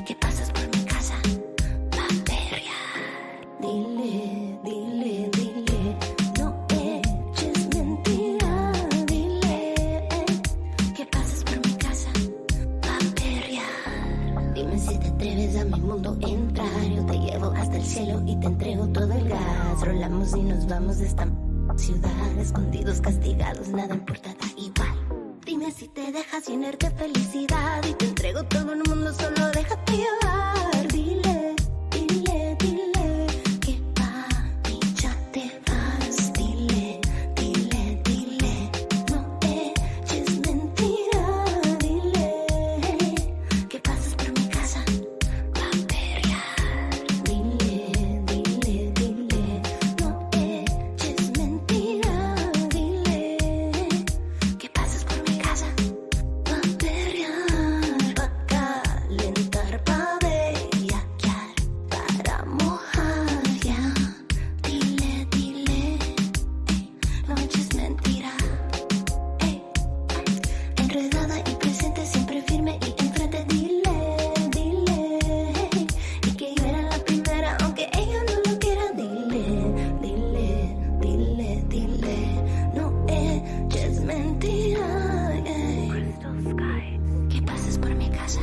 que pasas por mi casa pa' perrear. Dile, no eches mentira, dile que pasas por mi casa pa' perrear. Dime si te atreves a mi mundo entrar, yo te llevo hasta el cielo y te entrego todo el gas. Rolamos y nos vamos de esta ciudad, escondidos, castigados, nada importa, da igual. Dime si te dejas llenar de felicidad y te entrego todo el mundo, solo déjate llevar. Dile que papi ya te vas. Dile, no eches mentira, dile que pasas por mi casa pa' perrear. Dile, no eches mentira, dile que pasas por mi casa pa' perrear, pa' calentar, pa' bellaquear, para mojar ya. Dile, no eches mentira, enredada y presente, siempre firme y enfrente. Dile, y que yo era la primera, aunque ella no lo quiera. Dile, no eches mentira, que pases por mi casa